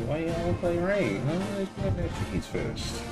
Why y'all wanna play rain? Huh? Let's play that cheese first.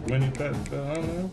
When is that? I don't know.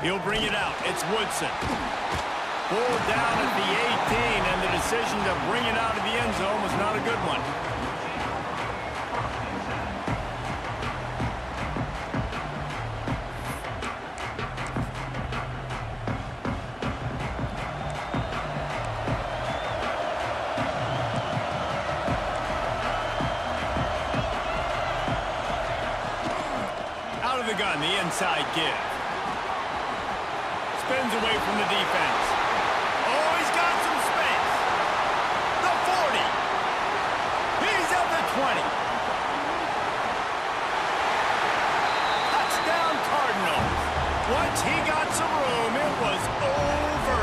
He'll bring it out. It's Woodson. Pulled down at the 18, and the decision to bring it out of the end zone was not a good one. Out of the gun, the inside give. Spins away from the defense. Oh, he's got some space. The 40. He's at the 20. Touchdown Cardinals. Once he got some room, it was over.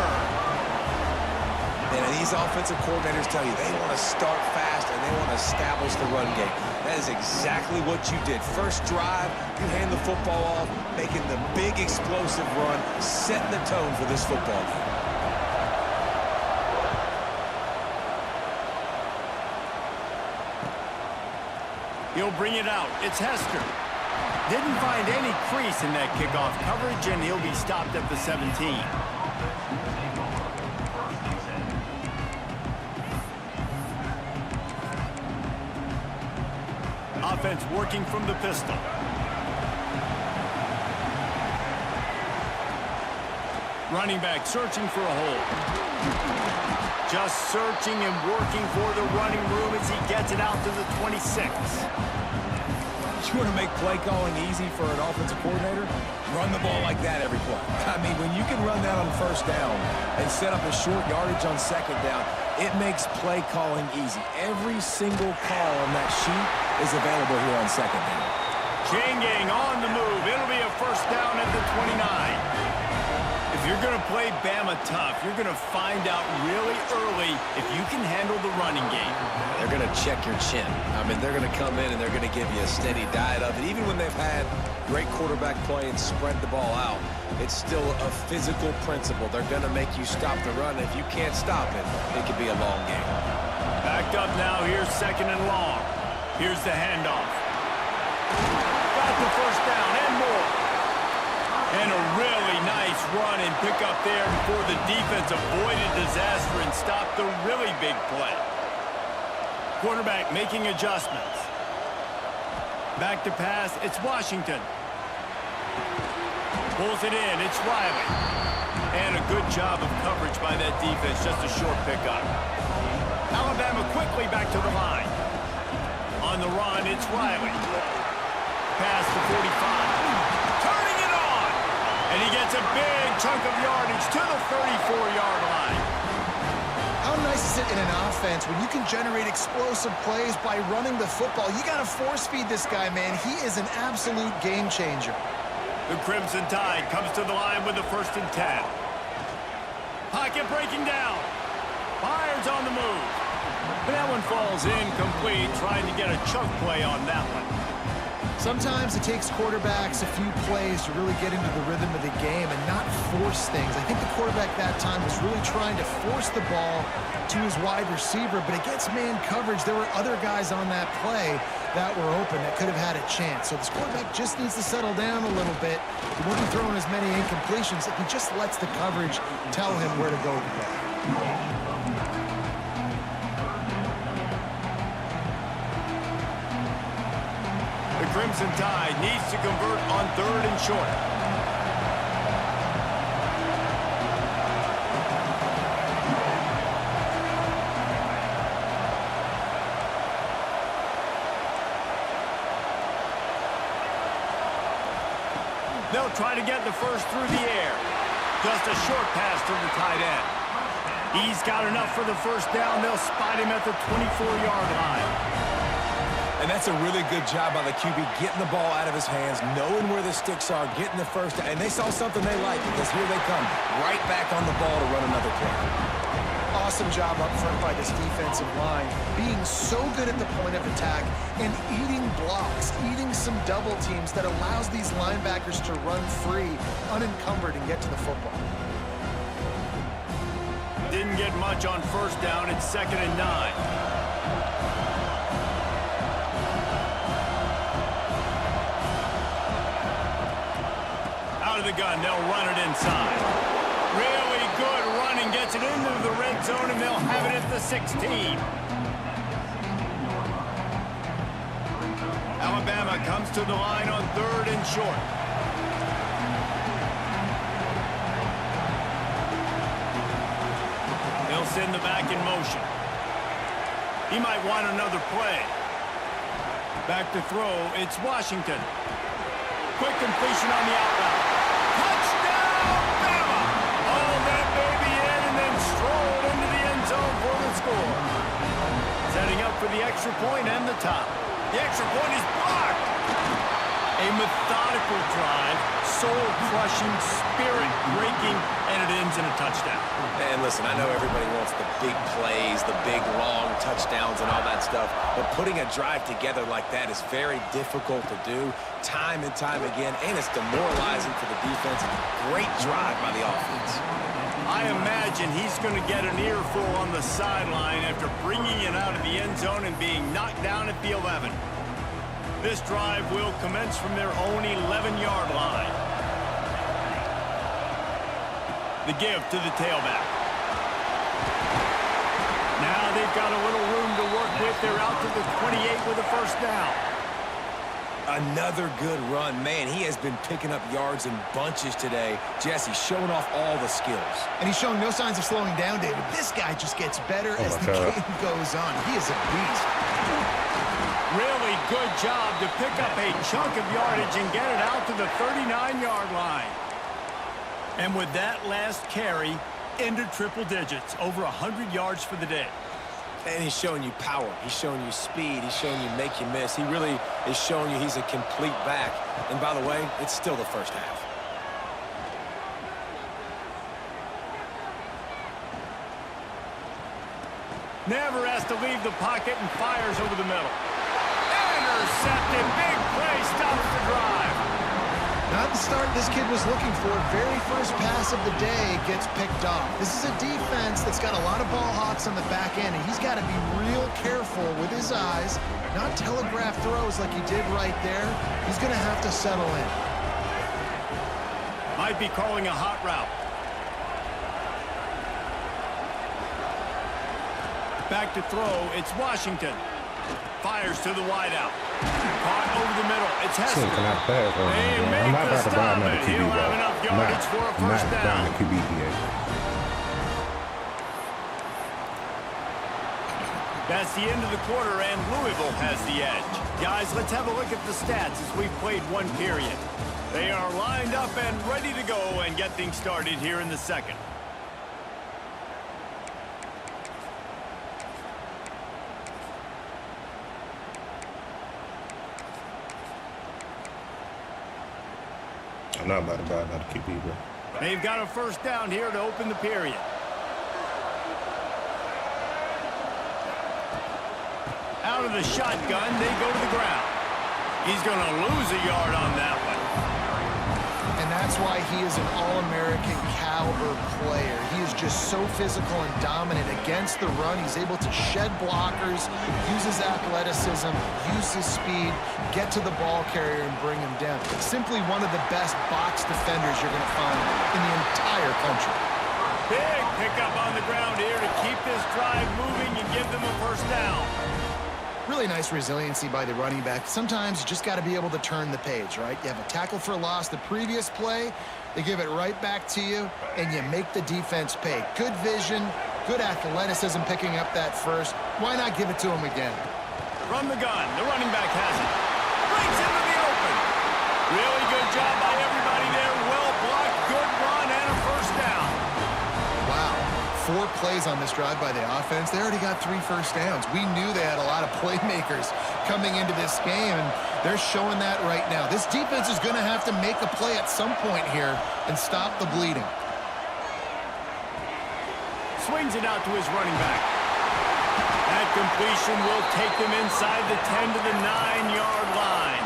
And these offensive coordinators tell you they want to start fast and they want to establish the run game. That is exactly what you did. First drive, you hand the football off, making the big explosive run, setting the tone for this football game. He'll bring it out. It's Hester. Didn't find any crease in that kickoff coverage, and he'll be stopped at the 17. Offense working from the pistol. Running back searching for a hole. Just searching and working for the running room as he gets it out to the 26. You want to make play calling easy for an offensive coordinator? Run the ball like that every play. I mean, when you can run that on first down and set up a short yardage on second down, it makes play calling easy. Every single call on that sheet is available here on second down. Chain gang on the move. It'll be a first down at the 29. If you're going to play Bama tough, you're going to find out really early if you can handle the running game. They're going to check your chin. I mean, they're going to come in and they're going to give you a steady diet of it. Even when they've had great quarterback play and spread the ball out, it's still a physical principle. They're going to make you stop the run. If you can't stop it, it could be a long game. Backed up now. Here's second and long. Here's the handoff. Got the first down and more. And a really nice run and pick up there before the defense avoided disaster and stopped the really big play. Quarterback making adjustments. Back to pass, it's Washington. Pulls it in, it's Riley. And a good job of coverage by that defense, just a short pickup. Alabama quickly back to the line. On the run, it's Riley. Pass to 45. Turning it on! And he gets a big chunk of yardage to the 34-yard line. How nice is it in an offense when you can generate explosive plays by running the football? You got to force feed this guy, man. He is an absolute game changer. The Crimson Tide comes to the line with the 1st and 10. Pocket breaking down. Byers on the move. But that one falls incomplete, trying to get a chunk play on that one. Sometimes it takes quarterbacks a few plays to really get into the rhythm of the game and not force things. I think the quarterback that time was really trying to force the ball to his wide receiver, but against man coverage, there were other guys on that play that were open that could have had a chance. So this quarterback just needs to settle down a little bit. He won't be throwing as many incompletions if he just lets the coverage tell him where to go with the ball. Crimson Tide needs to convert on 3rd and short. They'll try to get the first through the air. Just a short pass to the tight end. He's got enough for the first down. They'll spot him at the 24-yard line. And that's a really good job by the QB, getting the ball out of his hands, knowing where the sticks are, getting the first down. And they saw something they liked because here they come, right back on the ball to run another play. Awesome job up front by this defensive line, being so good at the point of attack and eating blocks, eating some double teams that allows these linebackers to run free, unencumbered, and get to the football. Didn't get much on first down. It's 2nd and 9. Out of the gun. They'll run it inside. Really good running. Gets it into the red zone, and they'll have it at the 16. Alabama comes to the line on 3rd and short. They'll send the back in motion. He might want another play. Back to throw, it's Washington. Quick completion on the out route. Touchdown, Bama! All that baby in and then strolled into the end zone for the score. Setting up for the extra point and the top. The extra point is blocked. A methodical drive, soul-crushing, spirit-breaking, and it ends in a touchdown. And listen, I know everybody wants the big plays, the big, long touchdowns and all that stuff, but putting a drive together like that is very difficult to do time and time again, and it's demoralizing for the defense. Great drive by the offense. I imagine he's going to get an earful on the sideline after bringing it out of the end zone and being knocked down at the 11. This drive will commence from their own 11-yard line. The give to the tailback. Now they've got a little room to work with. They're out to the 28 with a first down. Another good run. Man, he has been picking up yards in bunches today. Jesse showing off all the skills. And he's showing no signs of slowing down, David. This guy just gets better as the game goes on. He is a beast. Really good job to pick up a chunk of yardage and get it out to the 39-yard line. And with that last carry, into triple digits, over 100 yards for the day. And he's showing you power. He's showing you speed. He's showing you make you miss. He really is showing you he's a complete back. And by the way, it's still the first half. Never has to leave the pocket and fires over the middle. Intercepted. Big play. Stops the drive. Not the start this kid was looking for. Very first pass of the day gets picked off. This is a defense that's got a lot of ball hawks on the back end, and he's got to be real careful with his eyes, not telegraph throws like he did right there. He's going to have to settle in. Might be calling a hot route. Back to throw, it's Washington. Fires to the wideout. Caught over the middle. It's Hester. I'm not about to buy another QB, He'll have enough yardage for a first down. Not buying a QB here. That's the end of the quarter, and Louisville has the edge. Guys, let's have a look at the stats as we've played one period. They are lined up and ready to go and get things started here in the second. I'm not about to buy another QB, bro. They've got a first down here to open the period. Out of the shotgun, they go to the ground. He's going to lose a yard on that one. And that's why he is an All-American caliber player. He is just so physical and dominant against the run. He's able to shed blockers, use his athleticism, use his speed, get to the ball carrier and bring him down. Simply one of the best box defenders you're going to find in the entire country. Big pickup on the ground here to keep this drive moving and give them a first down. Really nice resiliency by the running back. Sometimes you just got to be able to turn the page, right? You have a tackle for a loss the previous play, they give it right back to you, and you make the defense pay. Good vision, good athleticism picking up that first. Why not give it to him again? From the gun, the running back has it. Breaks into the open. Really good job by everybody there. Well blocked, good run, and a first down. Wow. 4 plays on this drive by the offense. They already got 3 first downs. We knew they had a lot of playmakers coming into this game, and they're showing that right now. This defense is going to have to make a play at some point here and stop the bleeding. Swings it out to his running back. That completion will take them inside the 10 to the 9-yard line.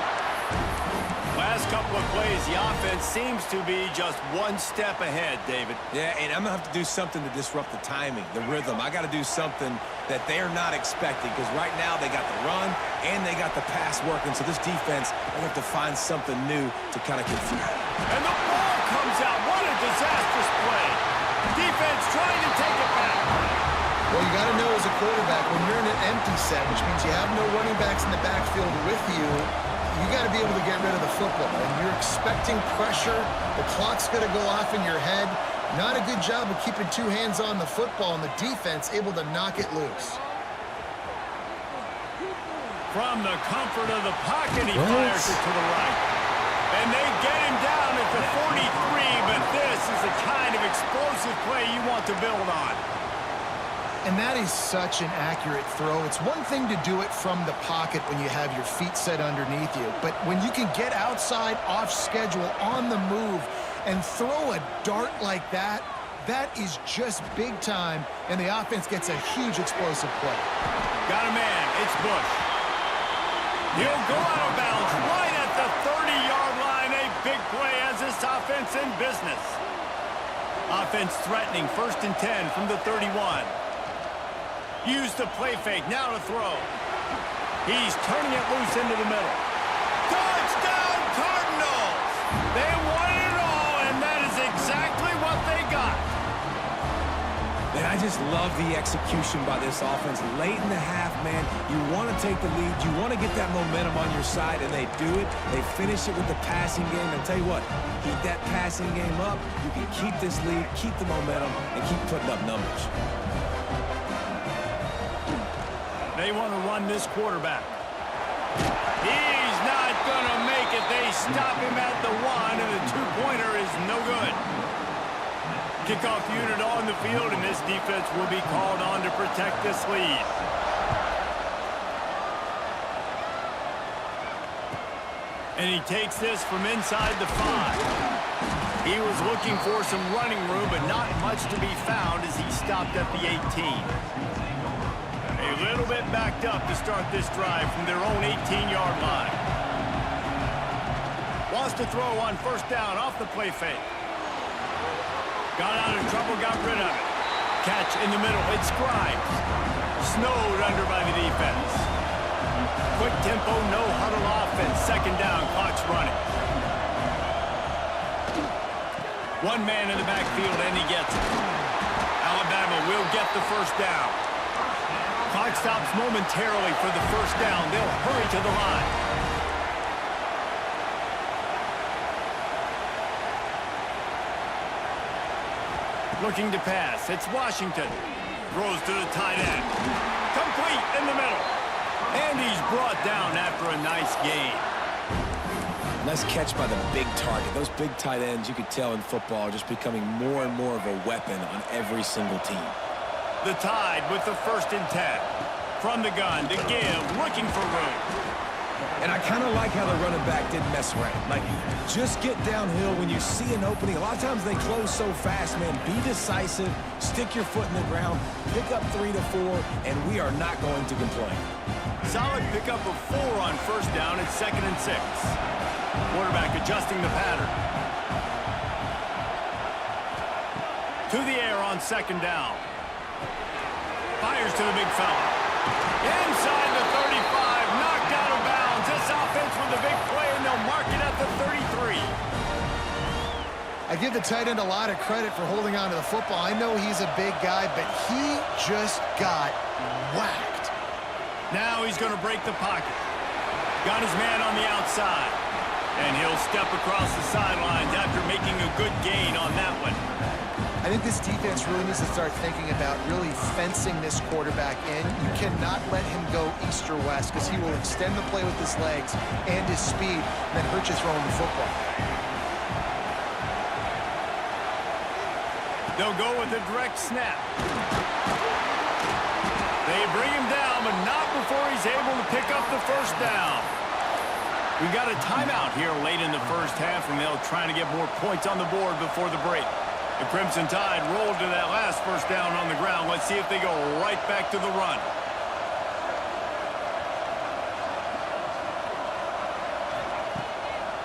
Last couple of plays, the offense seems to be just one step ahead, David. Yeah, and I'm going to have to do something to disrupt the timing, the rhythm. I got to do something that they're not expecting, because right now they got the run and they got the pass working. So this defense, they have to find something new to kind of confuse. And the ball comes out. What a disastrous play. Defense trying to take it back. Well, you got to know as a quarterback, when you're in an empty set, which means you have no running backs in the backfield with you, you got to be able to get rid of the football. And you're expecting pressure. The clock's going to go off in your head. Not a good job of keeping two hands on the football, and the defense able to knock it loose. From the comfort of the pocket, he fires it to the right. And they get him down at the 43, but this is the kind of explosive play you want to build on. And that is such an accurate throw. It's one thing to do it from the pocket when you have your feet set underneath you, but when you can get outside, off schedule, on the move, and throw a dart like that, that is just big time, and the offense gets a huge explosive play. Got a man. It's Bush. He'll go out of bounds right at the 30-yard line. A big play as this offense in business. Offense threatening, 1st and 10 from the 31. Use the play fake, now to throw. He's turning it loose into the middle. Touchdown, Cardinals! They won it all, and that is exactly what they got. Man, I just love the execution by this offense. Late in the half, man, you want to take the lead. You want to get that momentum on your side, and they do it. They finish it with the passing game. And tell you what, keep that passing game up. You can keep this lead, keep the momentum, and keep putting up numbers. They want to run this quarterback. He's not going to make it. They stop him at the 1, and the two-pointer is no good. Kickoff unit on the field, and this defense will be called on to protect this lead. And he takes this from inside the 5. He was looking for some running room, but not much to be found as he stopped at the 18. A little bit backed up to start this drive from their own 18-yard line. Wants to throw on 1st down off the play fake. Got out of trouble, got rid of it. Catch in the middle, it's Scribes. Snowed under by the defense. Quick tempo, no huddle offense. 2nd down, clock's running. One man in the backfield, and he gets it. Alabama will get the 1st down. Clock stops momentarily for the 1st down. They'll hurry to the line. Looking to pass. It's Washington. Throws to the tight end. Complete in the middle. And he's brought down after a nice gain. Nice catch by the big target. Those big tight ends, you could tell in football, are just becoming more and more of a weapon on every single team. The Tide with the 1st and 10. From the gun to give, looking for room. And I kind of like how the running back didn't mess around. Like, just get downhill when you see an opening. A lot of times they close so fast, man. Be decisive, stick your foot in the ground, pick up 3 to 4, and we are not going to complain. Solid pickup of 4 on 1st down at 2nd and 6. Quarterback adjusting the pattern. To the air on 2nd down. Fires to the big fella. Inside the 35, knocked out of bounds. This offense with a big play, and they'll mark it at the 33. I give the tight end a lot of credit for holding on to the football. I know he's a big guy, but he just got whacked. Now he's going to break the pocket. Got his man on the outside. And he'll step across the sidelines after making a good gain on that one. I think this defense really needs to start thinking about really fencing this quarterback in. You cannot let him go east or west because he will extend the play with his legs and his speed and then hurt you throwing the football. They'll go with a direct snap. They bring him down, but not before he's able to pick up the 1st down. We've got a timeout here late in the 1st half, and they'll try to get more points on the board before the break. The Crimson Tide rolled to that last 1st down on the ground. Let's see if they go right back to the run.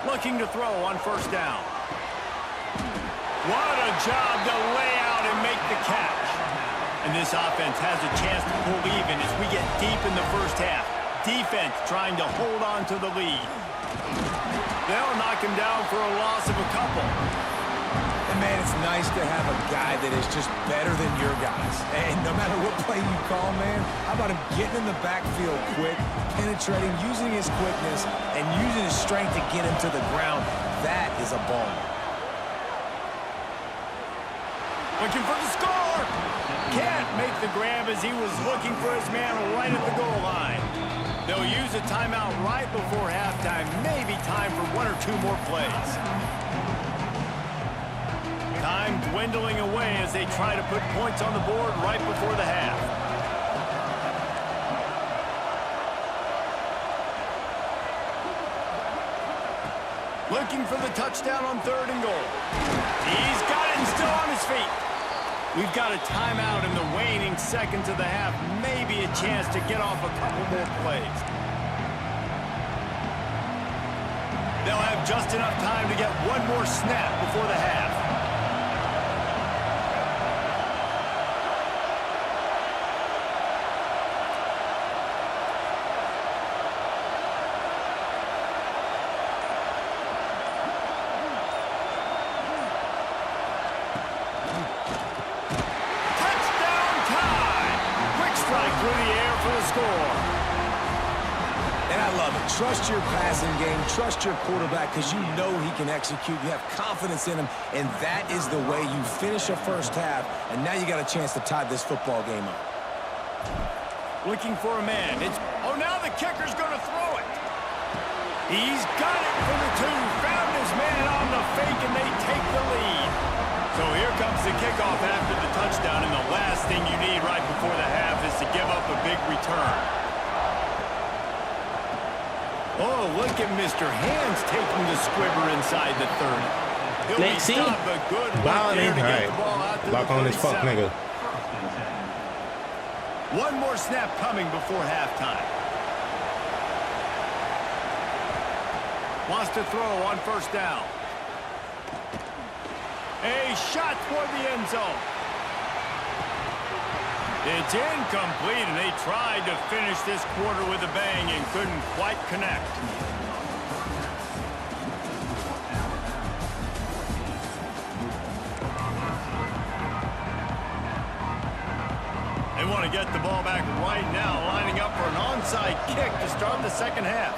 Looking to throw on 1st down. What a job to lay out and make the catch. And this offense has a chance to pull even as we get deep in the 1st half. Defense trying to hold on to the lead. They'll knock him down for a loss of a couple. man, it's nice to have a guy that is just better than your guys. And no matter what play you call, man, how about him getting in the backfield quick, penetrating, using his quickness, and using his strength to get him to the ground. That is a ball. Looking for the score. Can't make the grab as he was looking for his man right at the goal line. They'll use a timeout right before halftime. Maybe time for 1 or 2 more plays. Time dwindling away as they try to put points on the board right before the half. Looking for the touchdown on 3rd and goal. He's got it and still on his feet. We've got a timeout in the waning seconds of the half. Maybe a chance to get off a couple more plays. They'll have just enough time to get 1 more snap before the half. Trust your passing game, trust your quarterback, because you know he can execute. You have confidence in him, and that is the way you finish a first half, and now you got a chance to tie this football game up. Looking for a man. Now the kicker's going to throw it. He's got it for the 2. Found his man on the fake, and they take the lead. So here comes the kickoff after the touchdown, and the last thing you need right before the half is to give up a big return. Oh, look at Mr. Hands taking the squibber inside the 30. He'll be stopped, but good work there to get the ball out to the 37. Lock on his fuck nigga. 1 more snap coming before halftime. Wants to throw on 1st down. A shot toward the end zone. It's incomplete, and they tried to finish this quarter with a bang and couldn't quite connect. They want to get the ball back right now, lining up for an onside kick to start the 2nd half.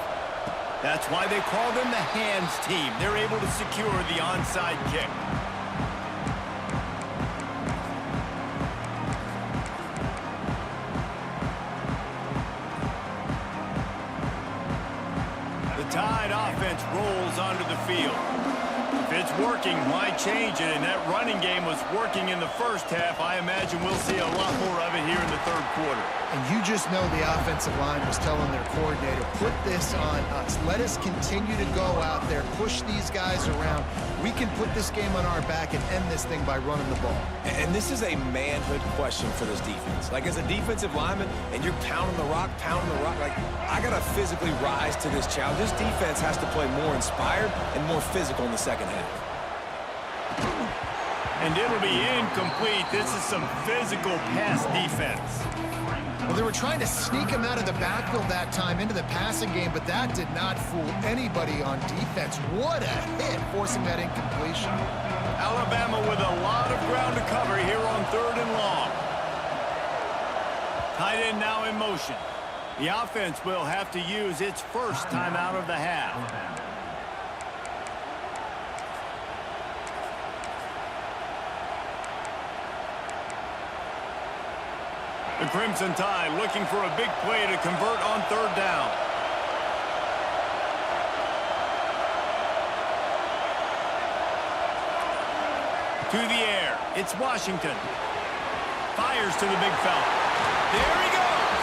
That's why they call them the hands team. They're able to secure the onside kick. Tide offense rolls onto the field. If it's working, why change it? And that running game was working in the first half. I imagine we'll see a lot more of it here in the 3rd quarter. And you just know the offensive line was telling their coordinator, put this on us. Let us continue to go out there, push these guys around. We can put this game on our back and end this thing by running the ball. And this is a manhood question for this defense. Like, as a defensive lineman, and you're pounding the rock, like, I got to physically rise to this challenge. This defense has to play more inspired and more physical in the 2nd half. And it'll be incomplete. This is some physical pass defense. Well, they were trying to sneak him out of the backfield that time into the passing game, but that did not fool anybody on defense. What a hit, forcing that incompletion. Alabama with a lot of ground to cover here on 3rd and long. Tight end now in motion. The offense will have to use its first timeout of the half. The Crimson Tide looking for a big play to convert on 3rd down. To the air. It's Washington. Fires to the big fella. There he goes.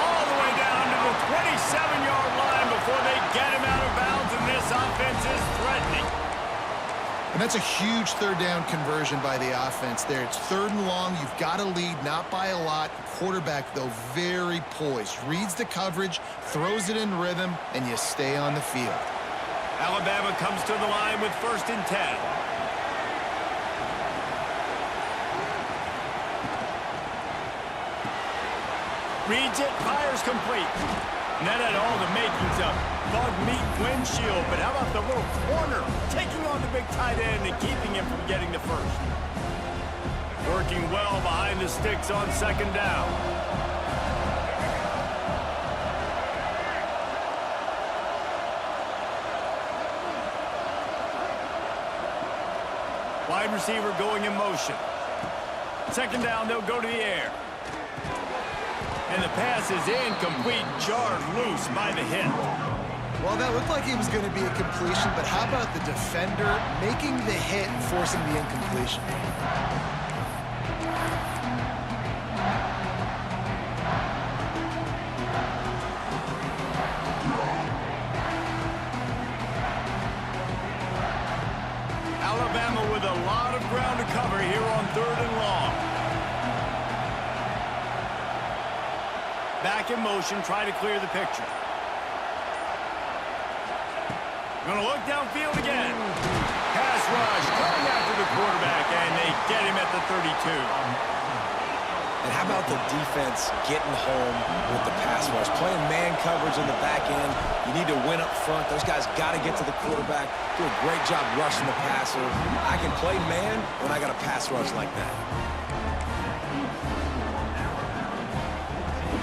All the way down to the 27-yard line before they get him out of bounds, and this offense is threatening. And that's a huge 3rd down conversion by the offense there. It's 3rd and long. You've got to lead, not by a lot. Quarterback, though, very poised. Reads the coverage, throws it in rhythm, and you stay on the field. Alabama comes to the line with 1st and 10. Reads it, fires complete. And that had all the makings of bug meat windshield, but how about the little corner taking on the big tight end and keeping him from getting the first? Working well behind the sticks on second down. Wide receiver going in motion. Second down, they'll go to the air. And the pass is incomplete, jarred loose by the hit. Well, that looked like it was going to be a completion, but how about the defender making the hit and forcing the incompletion? Alabama with a lot of ground to cover here on 3rd and long. Back in motion, try to clear the picture. Gonna look downfield again. Pass rush, coming after the quarterback, and they get him at the 32. And how about the defense getting home with the pass rush? Playing man coverage in the back end. You need to win up front. Those guys got to get to the quarterback. Do a great job rushing the passer. I can play man when I got a pass rush like that.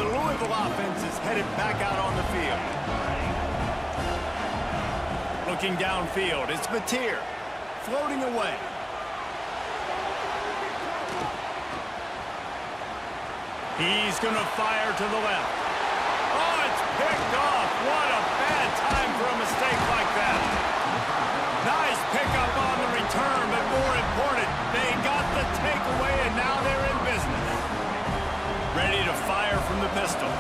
The Louisville offense is headed back out on the field. Looking downfield, it's Mateer, floating away. He's going to fire to the left. Oh, it's picked off. What a bad time for a mistake like that. Nice pickup on the return, but more important, they got the takeaway, and now they're in business. Ready to fire from the pistol.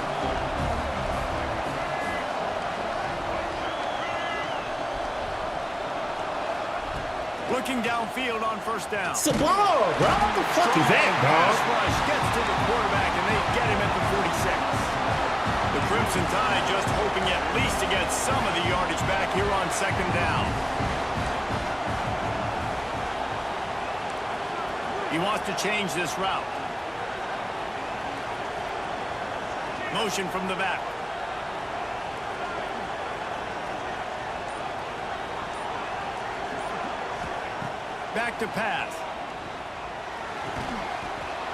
Looking downfield on first down. It's a ball, bro. What the fuck is that, Pass dog? rush gets to the quarterback, and they get him at the 46. The Crimson Tide just hoping at least to get some of the yardage back here on second down. He wants to change this route. Motion from the back. Back to pass.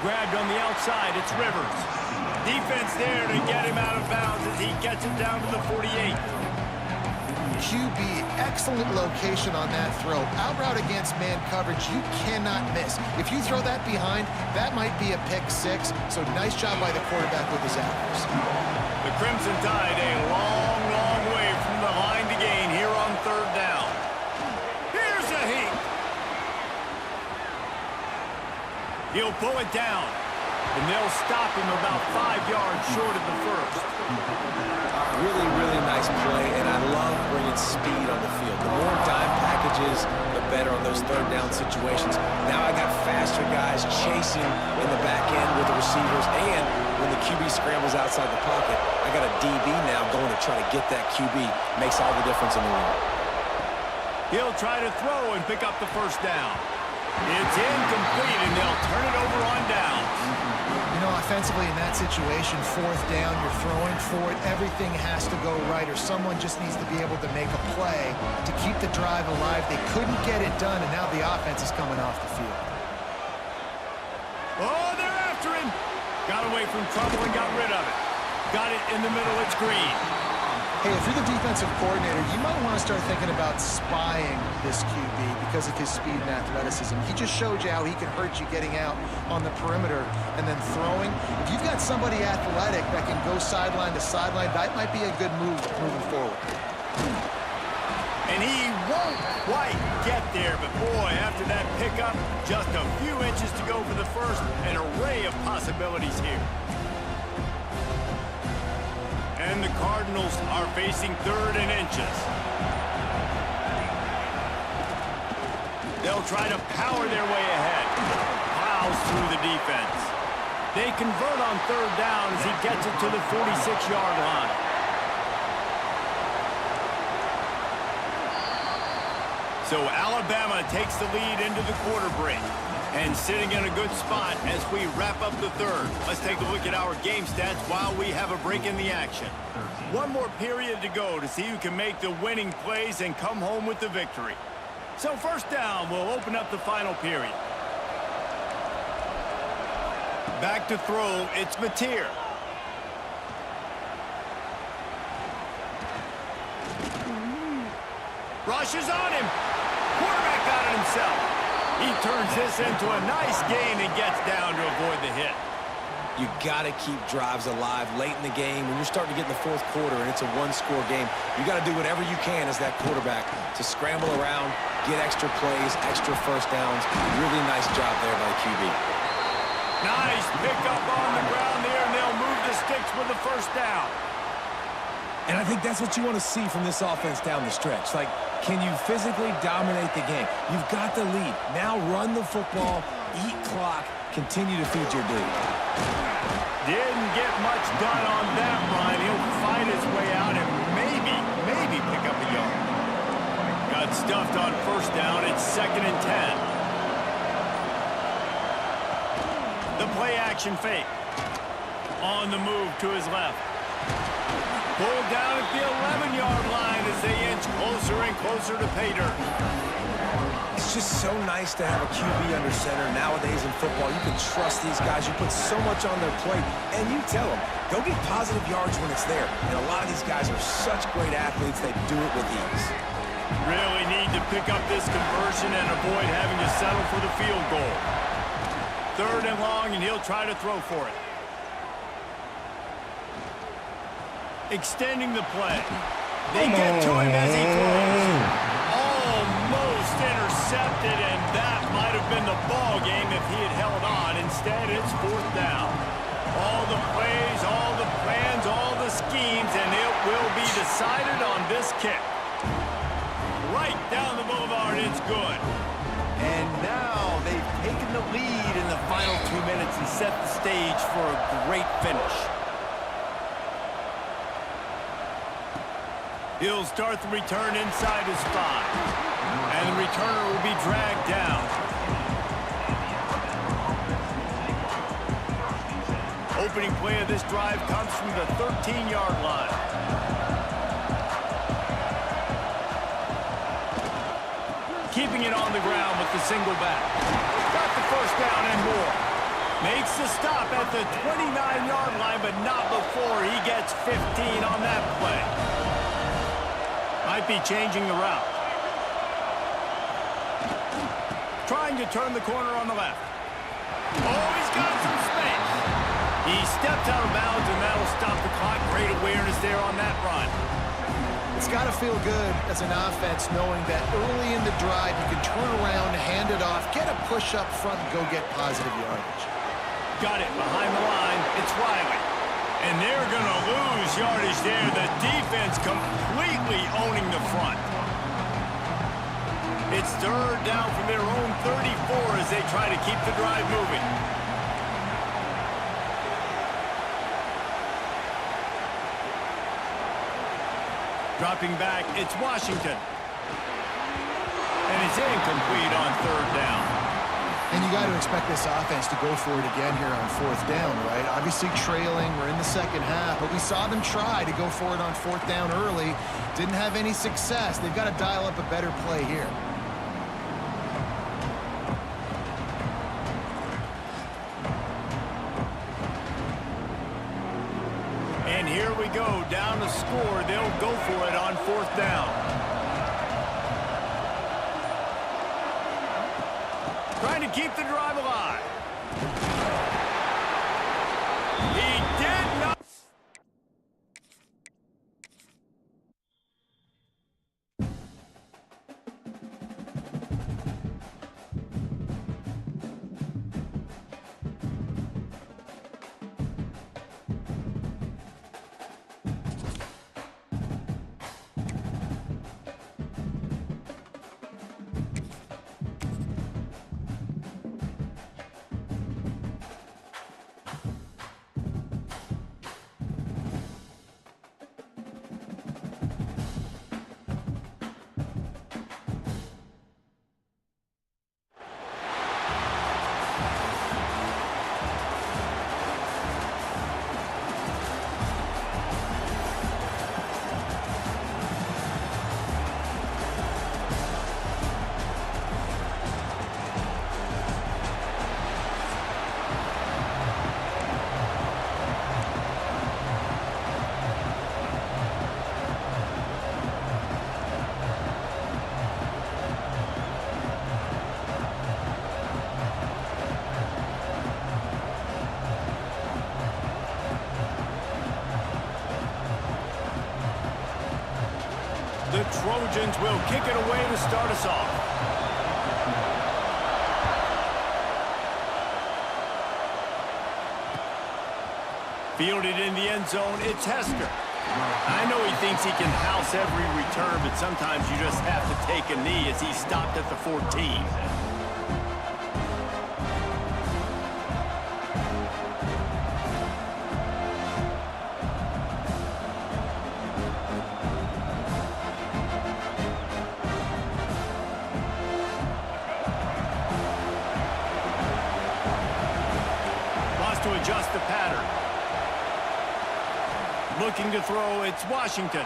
Grabbed on the outside, it's Rivers. Defense there to get him out of bounds as he gets it down to the 48. QB, excellent location on that throw. Out route against man coverage, you cannot miss. If you throw that behind, that might be a pick six. So nice job by the quarterback with his accuracy. The Crimson Tide a long, long way from the line to gain here on third down. Here's a heat. He'll pull it down, and they'll stop him about 5 yards short of the first. Really, really nice play, and I love bringing speed on the field. The more dime packages, the better on those third down situations. Now I got faster guys chasing in the back end with the receivers, and when the QB scrambles outside the pocket, I got a DB now going to try to get that QB. Makes all the difference in the world. He'll try to throw and pick up the first down. It's incomplete, and they'll turn it over on downs. You know, offensively in that situation, fourth down, you're throwing for it. Everything has to go right, or someone just needs to be able to make a play to keep the drive alive. They couldn't get it done, and now the offense is coming off the field. Oh, they're after him. Got away from trouble and got rid of it. Got it in the middle. It's Green. Hey, if you're the defensive coordinator, you might want to start thinking about spying this QB because of his speed and athleticism. He just showed you how he can hurt you getting out on the perimeter and then throwing. If you've got somebody athletic that can go sideline to sideline, that might be a good move moving forward. And he won't quite get there, but boy, after that pickup, just a few inches to go for the first. An array of possibilities here. And the Cardinals are facing 3rd and inches. They'll try to power their way ahead. Plows through the defense. They convert on 3rd down as he gets it to the 46-yard line. So Alabama takes the lead into the quarter break. And sitting in a good spot as we wrap up the third. Let's take a look at our game stats while we have a break in the action. One more period to go to see who can make the winning plays and come home with the victory. So first down, we'll open up the final period. Back to throw, it's Mateer. Rushes on him. Quarterback got it himself. He turns this into a nice gain and gets down to avoid the hit. You got to keep drives alive late in the game. When you're starting to get in the fourth quarter and it's a one-score game, you got to do whatever you can as that quarterback to scramble around, get extra plays, extra first downs. Really nice job there by the QB. Nice pickup on the ground there, and they'll move the sticks with the first down. And I think that's what you want to see from this offense down the stretch. Like, can you physically dominate the game? You've got the lead. Now run the football, eat clock, continue to feed your dude. Didn't get much done on that run. He'll fight his way out and maybe pick up a yard. Got stuffed on first down. It's 2nd and 10. The play action fake. On the move to his left. Pulled down at the 11-yard line as they inch closer and closer to pay dirt. It's just so nice to have a QB under center nowadays in football. You can trust these guys. You put so much on their plate, and you tell them, go get positive yards when it's there. And a lot of these guys are such great athletes, they do it with ease. Really need to pick up this conversion and avoid having to settle for the field goal. 3rd and long, and he'll try to throw for it. Extending the play. They get to him as he throws. Almost intercepted, and that might have been the ball game if he had held on. Instead, it's 4th down. All the plays, all the plans, all the schemes, and it will be decided on this kick. Right down the boulevard, it's good. And now they've taken the lead in the final 2 minutes and set the stage for a great finish. He'll start the return inside his 5. And the returner will be dragged down. Opening play of this drive comes from the 13-yard line. Keeping it on the ground with the single back. Got the first down and more. Makes the stop at the 29-yard line, but not before he gets 15 on that play. Might be changing the route. Trying to turn the corner on the left. Oh, he's got some space. He stepped out of bounds, and that'll stop the clock. Great awareness there on that run. It's got to feel good as an offense knowing that early in the drive you can turn around, hand it off, get a push up front, and go get positive yardage. Got it behind the line. It's Riley. And they're going to lose yardage there. The defense completely owning the front. It's 3rd down from their own 34 as they try to keep the drive moving. Dropping back, it's Washington. And it's incomplete on 3rd down. And you got to expect this offense to go for it again here on 4th down, right? Obviously trailing, we're in the second half, but we saw them try to go for it on 4th down early. Didn't have any success. They've got to dial up a better play here. And here we go, down the score. They'll go for it on 4th down. Trying to keep the drive alive. He did not. The Trojans will kick it away to start us off. Fielded in the end zone, it's Hester. I know he thinks he can house every return, but sometimes you just have to take a knee as he stopped at the 14. Wants to adjust the pattern. Looking to throw, it's Washington.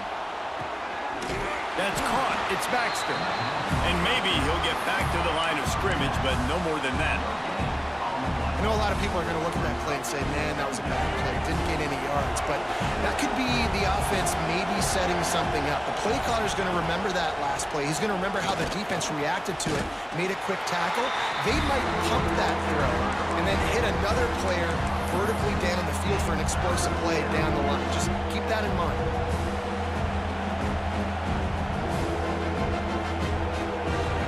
That's caught, it's Baxter. And maybe he'll get back to the line of scrimmage, but no more than that. I know a lot of people are going to look at that play and say, man, that was a bad play. Didn't gain any yards. But that could be the offense maybe setting something up. The play caller is going to remember that last play. He's going to remember how the defense reacted to it, made a quick tackle. They might pump that throw and then hit another player vertically down the field for an explosive play down the line. Just keep that in mind.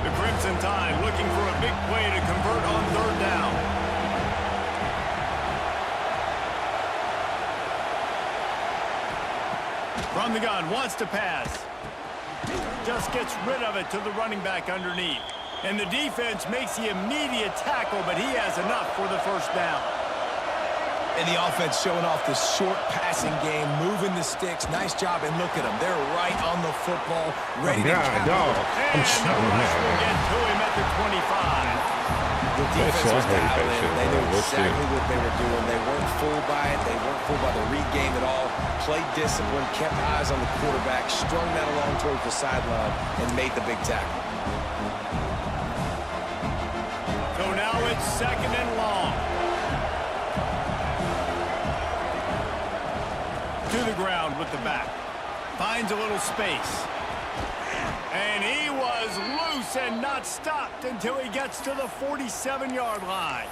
The Crimson Tide looking for a big play to convert on third down. From the gun, wants to pass. Just gets rid of it to the running back underneath. And the defense makes the immediate tackle, but he has enough for the first down. And the offense showing off the short passing game, moving the sticks. Nice job, and look at them. They're right on the football, ready to capitalize. And the rush will get to him at the 25. The defense was dialed in. They knew We'll exactly what they were doing. They weren't fooled by it. They weren't fooled by the read game at all. Played discipline, kept eyes on the quarterback, strung that along towards the sideline, and made the big tackle. So now it's second and long. To the ground with the back. Finds a little space. And he was loose and not stopped until he gets to the 47-yard line.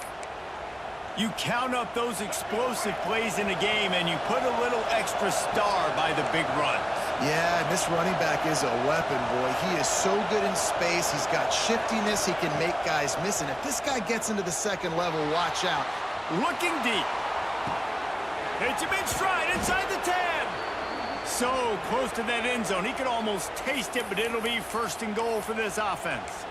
You count up those explosive plays in a game and you put a little extra star by the big runs. Yeah, and this running back is a weapon, boy. He is so good in space. He's got shiftiness. He can make guys miss. And if this guy gets into the second level, watch out. Looking deep. It's a big stride inside the 10. So close to that end zone. He could almost taste it, but it'll be first and goal for this offense.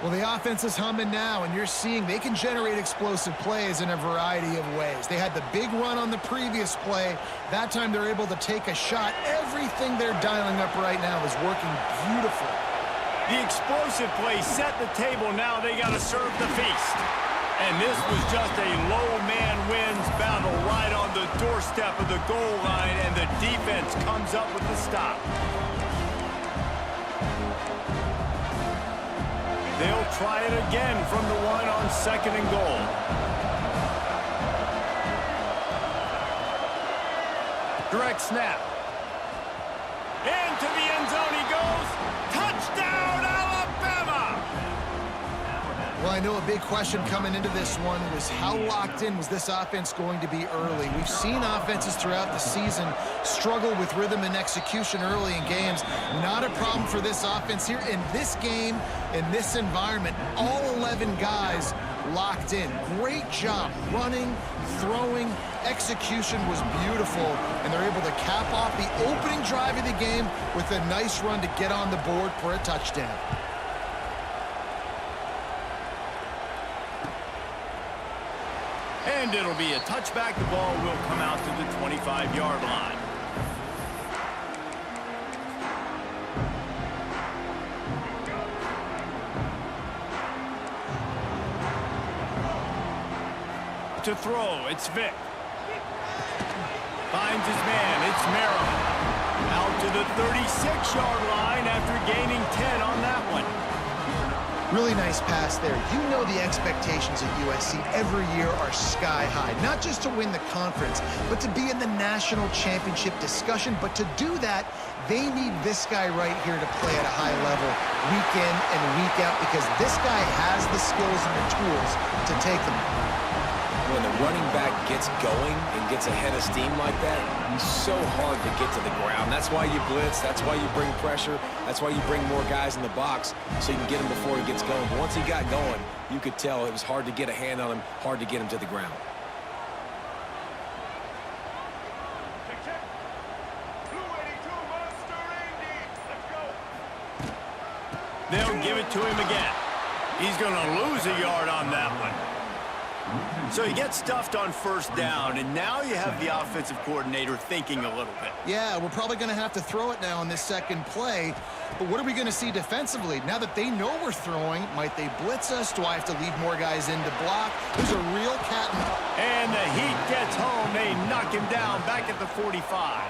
Well, the offense is humming now, and you're seeing they can generate explosive plays in a variety of ways. They had the big run on the previous play. That time they're able to take a shot. Everything they're dialing up right now is working beautiful. The explosive play set the table. Now they got to serve the feast. And this was just a low man wins battle right on the doorstep of the goal line, and the defense comes up with the stop. They'll try it again from the one on second and goal. Direct snap. Into the end zone he goes. Touchdown, Alabama! Well, I know a big question coming into this one was how locked in was this offense going to be early? We've seen offenses throughout the season struggle with rhythm and execution early in games. Not a problem for this offense here. In this game, in this environment, all 11 guys locked in. Great job running, throwing, execution was beautiful, and they're able to cap off the opening drive of the game with a nice run to get on the board for a touchdown. And it'll be a touchback. The ball will come out to the 25-yard line. To throw, it's Vick. Finds his man, it's Merrill. Out to the 36-yard line after gaining 10 on that one. Really nice pass there. You know the expectations at USC every year are sky high. Not just to win the conference, but to be in the national championship discussion. But to do that, they need this guy right here to play at a high level week in and week out, because this guy has the skills and the tools to take them. when the running back gets going and gets a head of steam like that, it's so hard to get to the ground. That's why you blitz. That's why you bring pressure. That's why you bring more guys in the box so you can get him before he gets going. But once he got going, you could tell it was hard to get a hand on him, hard to get him to the ground. They'll give it to him again. He's going to lose a yard on that one. So he gets stuffed on first down, and now you have the offensive coordinator thinking a little bit. Yeah, we're probably going to have to throw it now in this second play. But what are we going to see defensively? Now that they know we're throwing, might they blitz us? Do I have to leave more guys in to block? There's a real cat and the Heat gets home. They knock him down back at the 45.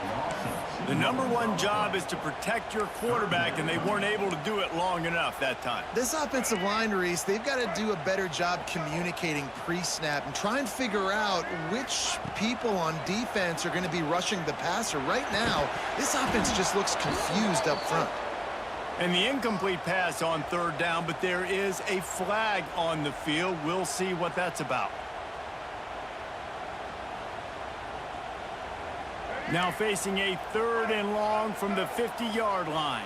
The #1 job is to protect your quarterback, and they weren't able to do it long enough that time. This offensive line, Reese, they've got to do a better job communicating pre-snap and try and figure out which people on defense are going to be rushing the passer. Right now, this offense just looks confused up front. And the incomplete pass on third down, but there is a flag on the field. We'll see what that's about. Now facing a 3rd and long from the 50-yard line.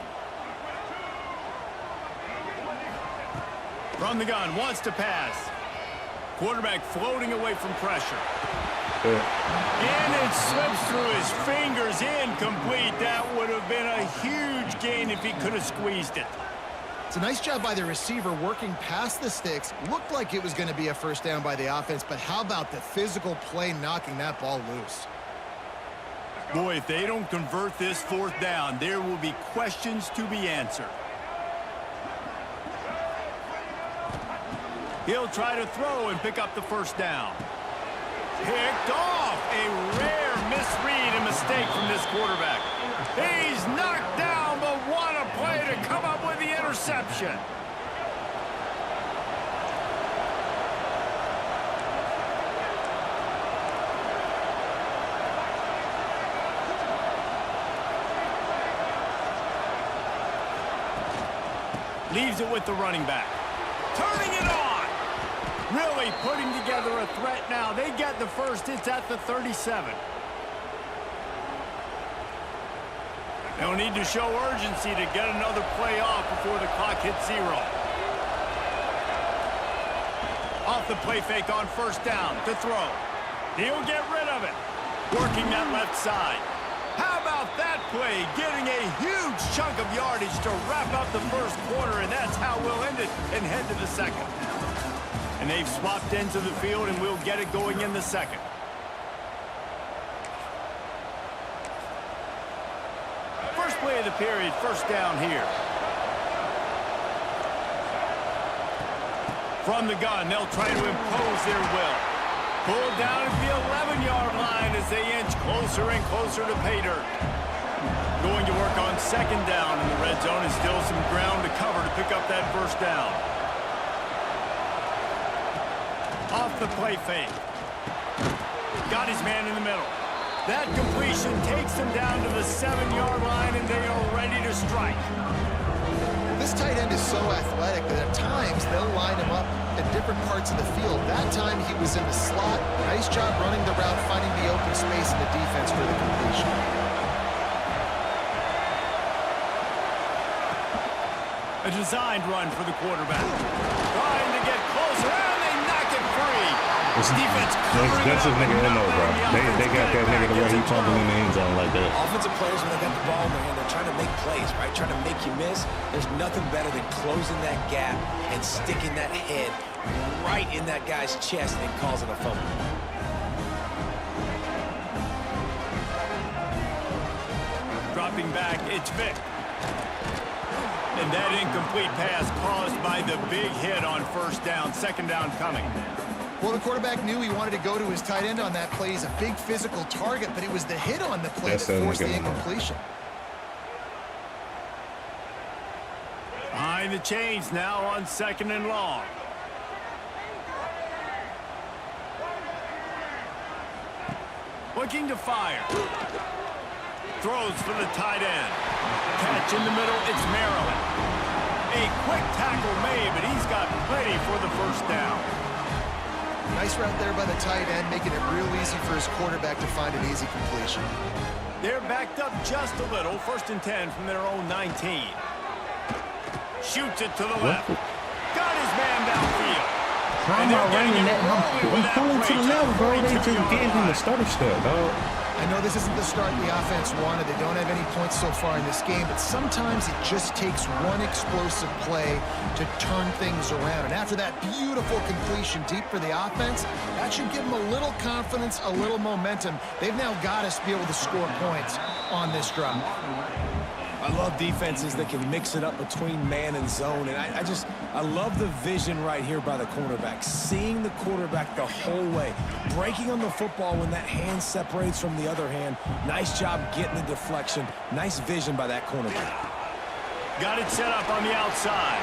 From the gun, wants to pass. Quarterback floating away from pressure. And it slips through his fingers, incomplete. That would have been a huge gain if he could have squeezed it. It's a nice job by the receiver working past the sticks. Looked like it was going to be a first down by the offense, but how about the physical play knocking that ball loose? Boy, if they don't convert this 4th down, there will be questions to be answered. He'll try to throw and pick up the first down. Picked off. A rare misread and mistake from this quarterback. He's knocked down, but what a play to come up with the interception. Leaves it with the running back. Turning it on. Really putting together a threat now. They get the first. It's at the 37. They'll need to show urgency to get another play off before the clock hits 0. Off the play fake on first down to throw. He'll get rid of it. Working that left side. How about that play? Getting a huge chunk of yardage to wrap up the first quarter, and that's how we'll end it and head to the second. And they've swapped into the field, and we'll get it going in the second. First play of the period, first down here. From the gun, they'll try to impose their will. Pulled down at the 11-yard line as they inch closer and closer to pay dirt. Going to work on second down in the red zone, and still some ground to cover to pick up that first down. Off the play fake. Got his man in the middle. That completion takes them down to the 7-yard line, and they are ready to strike. This tight end is so athletic that at times they'll line him up in different parts of the field. That time he was in the slot. Nice job running the route, finding the open space in the defense for the completion. A designed run for the quarterback. Trying to get closer, and they knock it free. Defense That's a nigga MO, bro. They got that nigga the way he pumping in the end zone like that. Offensive players, when they got the ball in their hand, they're trying to make plays, right? Trying to make you miss. There's nothing better than closing that gap and sticking that head right in that guy's chest and causing a fumble. Dropping back, it's Vic. And that incomplete pass caused by the big hit on first down. Second down coming. Well, the quarterback knew he wanted to go to his tight end on that play. He's a big physical target, but it was the hit on the play that forced the incompletion. Behind the chains now on second and long. Looking to fire. Throws for the tight end. Catch in the middle, it's Maryland. A quick tackle made, but he's got plenty for the first down. Nice route there by the tight end, making it real easy for his quarterback to find an easy completion. They're backed up just a little. 1st and 10 from their own 19. Shoots it to the left. Got his man downfield. How am I running that? I'm pulling to the left, bro. They just gave him the stutter step, dog. I know this isn't the start the offense wanted. They don't have any points so far in this game, but sometimes it just takes one explosive play to turn things around. And after that beautiful completion deep for the offense, that should give them a little confidence, a little momentum. They've now got us to be able to score points on this drive. I love defenses that can mix it up between man and zone, and I love the vision right here by the cornerback, seeing the quarterback the whole way, breaking on the football when that hand separates from the other hand. Nice job getting the deflection. Nice vision by that cornerback. Got it set up on the outside.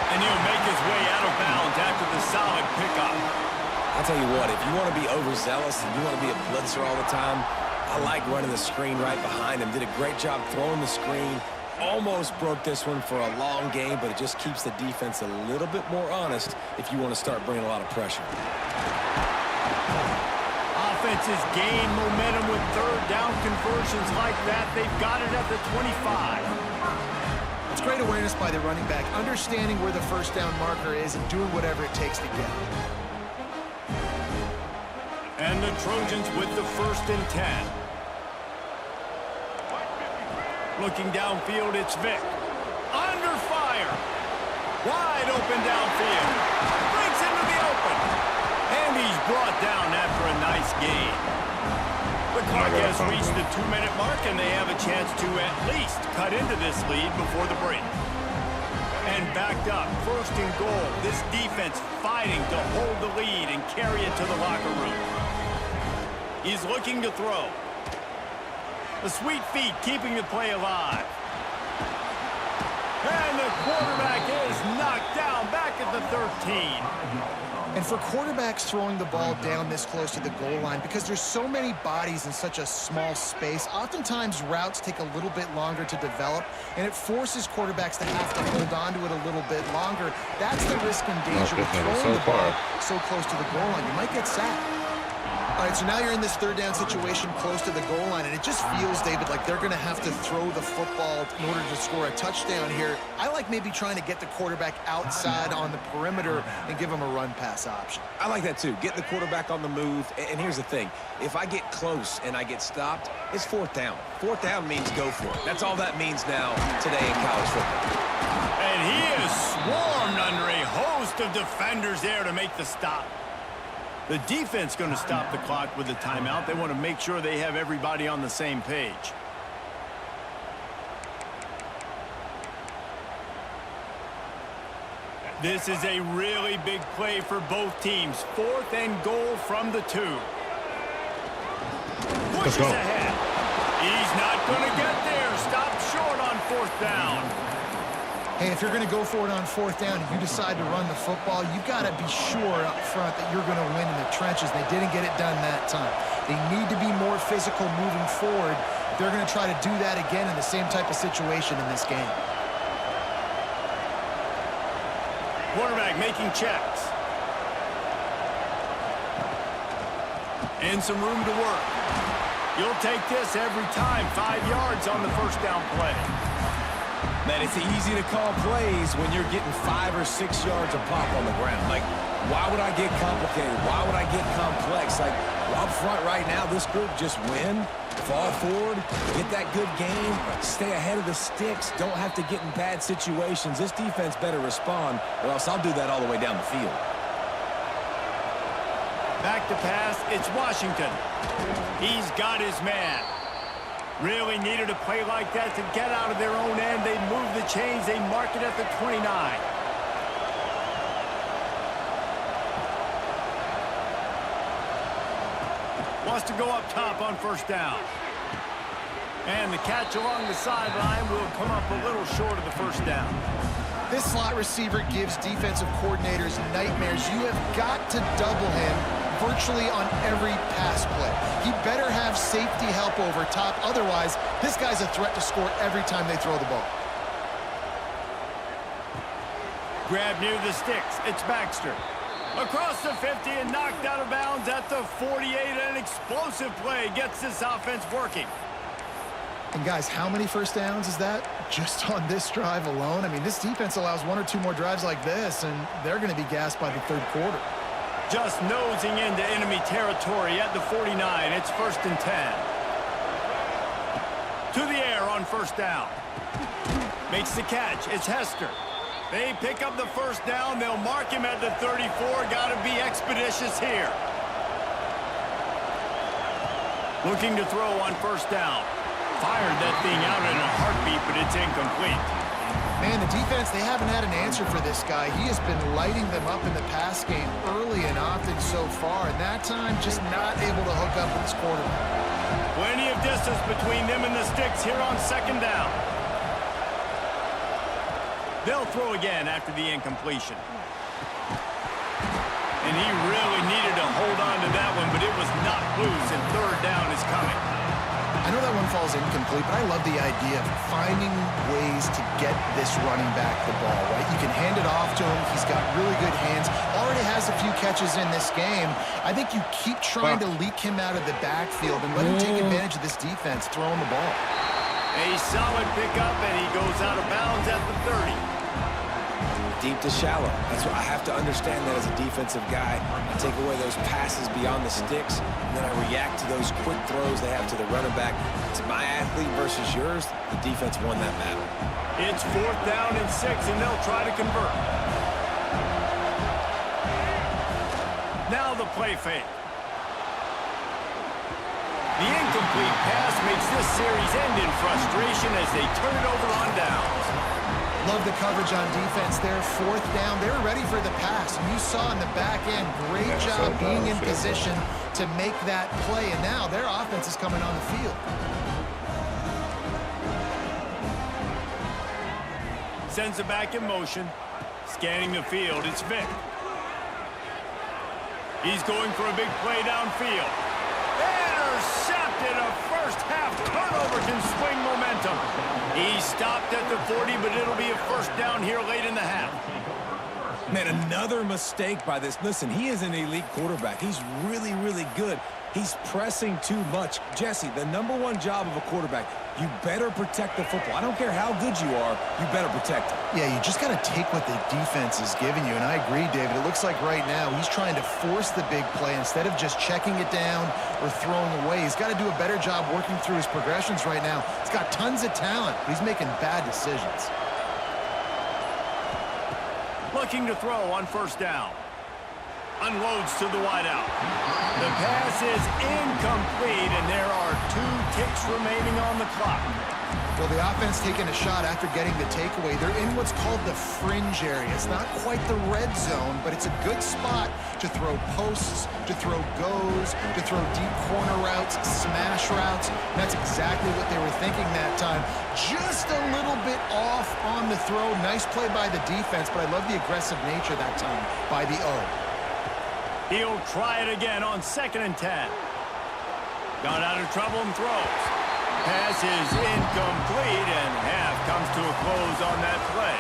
And he'll make his way out of bounds after the solid pickup. I'll tell you what, if you want to be overzealous and you want to be a blitzer all the time, I like running the screen right behind him. Did a great job throwing the screen. Almost broke this one for a long game, but it just keeps the defense a little bit more honest if you want to start bringing a lot of pressure. Offenses gain momentum with 3rd down conversions like that. They've got it at the 25. It's great awareness by the running back, understanding where the 1st down marker is and doing whatever it takes to get it. And the Trojans with the 1st and 10. Looking downfield, it's Vick. Under fire. Wide open downfield. Breaks into the open. And he's brought down after a nice gain. The clock has reached the 2-minute mark, and they have a chance to at least cut into this lead before the break. And backed up, 1st and goal. This defense fighting to hold the lead and carry it to the locker room. He's looking to throw. The sweet feet keeping the play alive. And the quarterback is knocked down back at the 13. And for quarterbacks throwing the ball down this close to the goal line, because there's so many bodies in such a small space, oftentimes routes take a little bit longer to develop, and it forces quarterbacks to have to hold on to it a little bit longer. That's the risk and danger with throwing the ball so close to the goal line. You might get sacked. All right, so now you're in this 3rd down situation close to the goal line, and it just feels, David, like they're going to have to throw the football in order to score a touchdown here. I like maybe trying to get the quarterback outside on the perimeter and give him a run-pass option. I like that too. Get the quarterback on the move. And here's the thing. If I get close and I get stopped, it's 4th down. 4th down means go for it. That's all that means now today in college football. And he is swarmed under a host of defenders there to make the stop. The defense going to stop the clock with a timeout. They want to make sure they have everybody on the same page. This is a really big play for both teams. 4th and goal from the 2. Pushes ahead. He's not going to get there. Stopped short on 4th down. Hey, if you're going to go for it on 4th down and you decide to run the football, you've got to be sure up front that you're going to win in the trenches. They didn't get it done that time. They need to be more physical moving forward. They're going to try to do that again in the same type of situation in this game. Quarterback making checks. And some room to work. You'll take this every time. 5 yards on the 1st down play. Man, it's easy to call plays when you're getting 5 or 6 yards of pop on the ground. Like, why would I get complicated? Why would I get complex? Like, up front right now, this group just win, fall forward, get that good game, stay ahead of the sticks, don't have to get in bad situations. This defense better respond, or else I'll do that all the way down the field. Back to pass, it's Washington. He's got his man. Really needed a play like that to get out of their own end. They move the chains. They mark it at the 29. Wants to go up top on 1st down. And the catch along the sideline will come up a little short of the 1st down. This slot receiver gives defensive coordinators nightmares. You have got to double him virtually on every pass play. He better have safety help over top. Otherwise, this guy's a threat to score every time they throw the ball. Grab near the sticks. It's Baxter. Across the 50 and knocked out of bounds at the 48. An explosive play gets this offense working. And guys, how many first downs is that just on this drive alone? I mean, this defense allows 1 or 2 more drives like this, and they're going to be gassed by the third quarter. Just nosing into enemy territory at the 49. It's 1st and 10. To the air on first down. Makes the catch. It's Hester. They pick up the first down. They'll mark him at the 34. Got to be expeditious here. Looking to throw on first down. Fired that thing out in a heartbeat, but it's incomplete. Man, the defense, they haven't had an answer for this guy. He has been lighting them up in the pass game early and often so far, and that time just not able to hook up with his quarterback. Plenty of distance between them and the sticks here on second down. They'll throw again after the incompletion. And he really needed to hold on to that one, but it was knocked loose, and third down is coming. I know that one falls incomplete, but I love the idea of finding ways to get this running back the ball, right? You can hand it off to him. He's got really good hands. Already has a few catches in this game. I think you keep trying to leak him out of the backfield and let him take advantage of this defense throwing the ball. A solid pickup, and he goes out of bounds at the 30. Deep to shallow. That's what I have to understand that as a defensive guy. I take away those passes beyond the sticks, and then I react to those quick throws they have to the running back. It's my athlete versus yours. The defense won that battle. It's 4th down and 6, and they'll try to convert. Now the play fake. The incomplete pass makes this series end in frustration as they turn it over on downs. Love the coverage on defense there. 4th down. They were ready for the pass. And you saw in the back end, great job being in position to make that play. And now their offense is coming on the field. Sends it back in motion. Scanning the field, it's Vick. He's going for a big play downfield. Intercepted. A first-half turnover can swing momentum. He stopped at the 40, but it'll be a first down here late in the half. Man, another mistake by this. Listen, he is an elite quarterback. He's really, really good. He's pressing too much. Jesse, the #1 job of a quarterback, you better protect the football. I don't care how good you are, you better protect it. Yeah, you just got to take what the defense is giving you. And I agree, David. It looks like right now he's trying to force the big play instead of just checking it down or throwing away. He's got to do a better job working through his progressions right now. He's got tons of talent, but he's making bad decisions. Looking to throw on first down. Unloads to the wideout. The pass is incomplete, and there are 2 ticks remaining on the clock. Well, the offense taking a shot after getting the takeaway. They're in what's called the fringe area. It's not quite the red zone, but it's a good spot to throw posts, to throw goes, to throw deep corner routes, smash routes. That's exactly what they were thinking that time. Just a little bit off on the throw. Nice play by the defense, but I love the aggressive nature that time by the O. He'll try it again on 2nd and 10. Got out of trouble and throws. Pass is incomplete, and half comes to a close on that play.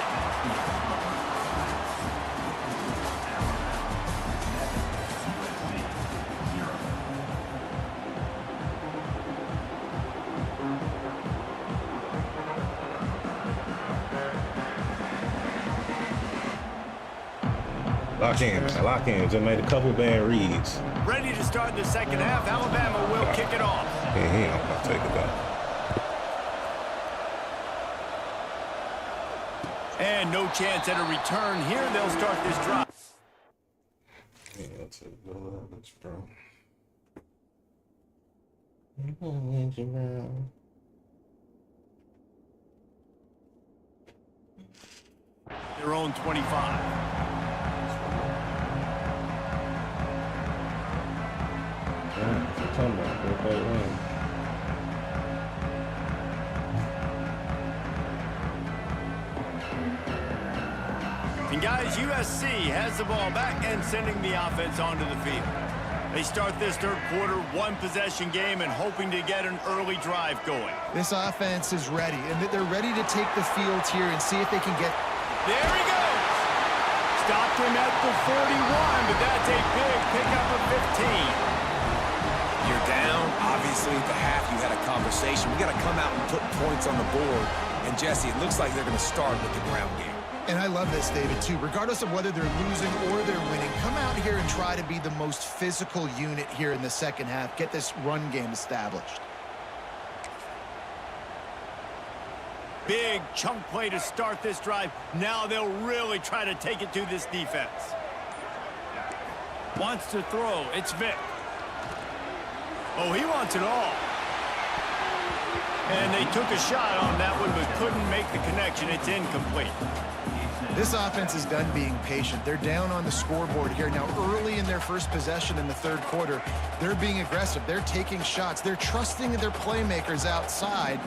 Lock in. Just made a couple bad reads. Ready to start the second half. Alabama will kick it off. Yeah, he ain't gonna take it back. And no chance at a return here. They'll start this drive. Yeah, that's a good bro. Their own 25. And guys, USC has the ball back and sending the offense onto the field. They start this third quarter, 1-possession game, and hoping to get an early drive going. This offense is ready, and they're ready to take the field here and see if they can get... There he goes! Stopped him at the 41, but that's a big pickup of 15. You're down. Obviously, at the half, you had a conversation. We got to come out and put points on the board. And, Jesse, it looks like they're going to start with the ground game. And I love this, David, too. Regardless of whether they're losing or they're winning, come out here and try to be the most physical unit here in the second half. Get this run game established. Big chunk play to start this drive. Now they'll really try to take it to this defense. Wants to throw. It's Vic. Oh, he wants it all. And they took a shot on that one, but couldn't make the connection. It's incomplete. This offense is done being patient. They're down on the scoreboard here. Now, early in their first possession in the third quarter, they're being aggressive. They're taking shots. They're trusting their playmakers outside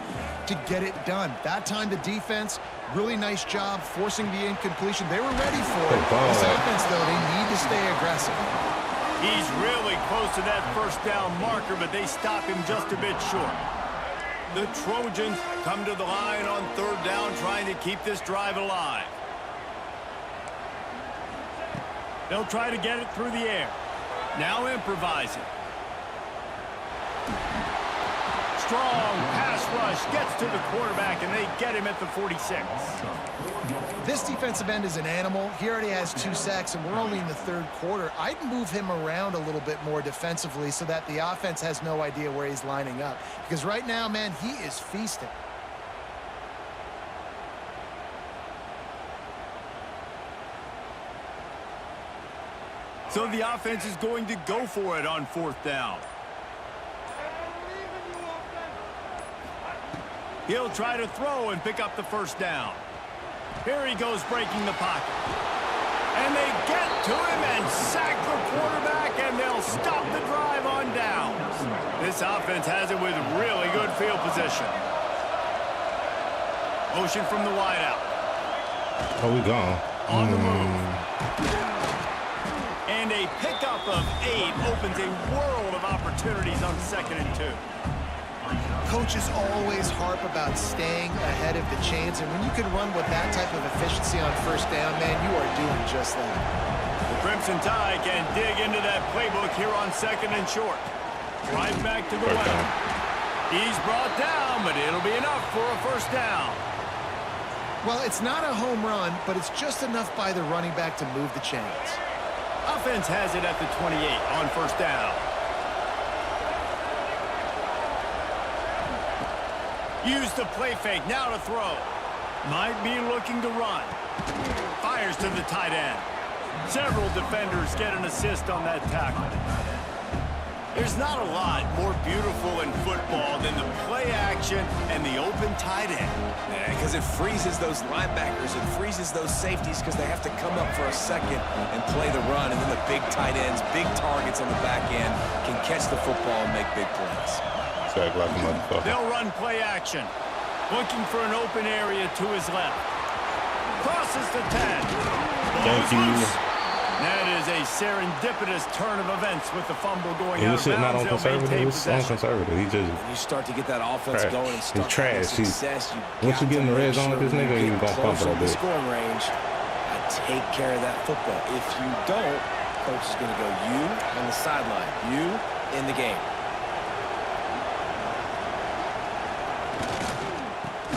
to get it done. That time, the defense, really nice job forcing the incompletion. They were ready for it. This offense, though, they need to stay aggressive. He's really close to that first down marker, but they stop him just a bit short. The Trojans come to the line on third down, trying to keep this drive alive. They'll try to get it through the air. Now improvising. Strong pass rush gets to the quarterback, and they get him at the 46. This defensive end is an animal. He already has 2 sacks, and we're only in the third quarter. I'd move him around a little bit more defensively so that the offense has no idea where he's lining up. Because right now, man, he is feasting. So the offense is going to go for it on fourth down. He'll try to throw and pick up the first down. Here he goes, breaking the pocket. And they get to him and sack the quarterback, and they'll stop the drive on downs. This offense has it with really good field position. Motion from the wideout. Oh, we gone. On the move. And a pickup of 8 opens a world of opportunities on 2nd and 2. Coaches always harp about staying ahead of the chains, and when you can run with that type of efficiency on first down, man, you are doing just that. The Crimson Tide can dig into that playbook here on 2nd and short. Right back to the well. He's brought down, but it'll be enough for a first down. Well, it's not a home run, but it's just enough by the running back to move the chains. Offense has it at the 28 on first down. Use the play fake, now to throw. Might be looking to run. Fires to the tight end. Several defenders get an assist on that tackle. There's not a lot more beautiful in football than the play action and the open tight end. Yeah, because it freezes those linebackers. It freezes those safeties because they have to come up for a second and play the run. And then the big tight ends, big targets on the back end can catch the football and make big plays. Like a motherfucker. They'll run play action. Looking for an open area to his left. Crosses the 10. Thank you. That is a serendipitous turn of events with the fumble going out of He was not bounds. on conservative. He was on conservative. He just When you start to get that offense going and start trash. success, Once you get in the red zone with this nigga, he's gonna fumble a bit. Scoring range. Take care of that football. If you don't, coach is going to go you on the sideline, you in the game.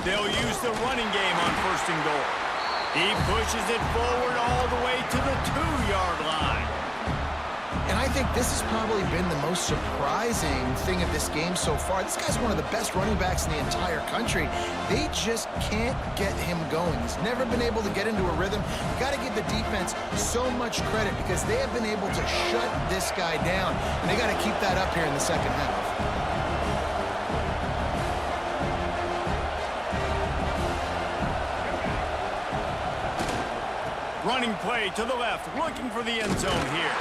They'll use the running game on 1st and goal. He pushes it forward all the way to the 2-yard line. And I think this has probably been the most surprising thing of this game so far. This guy's one of the best running backs in the entire country. They just can't get him going. He's never been able to get into a rhythm. You got to give the defense so much credit because they have been able to shut this guy down. And they got to keep that up here in the second half. Running play to the left, looking for the end zone here.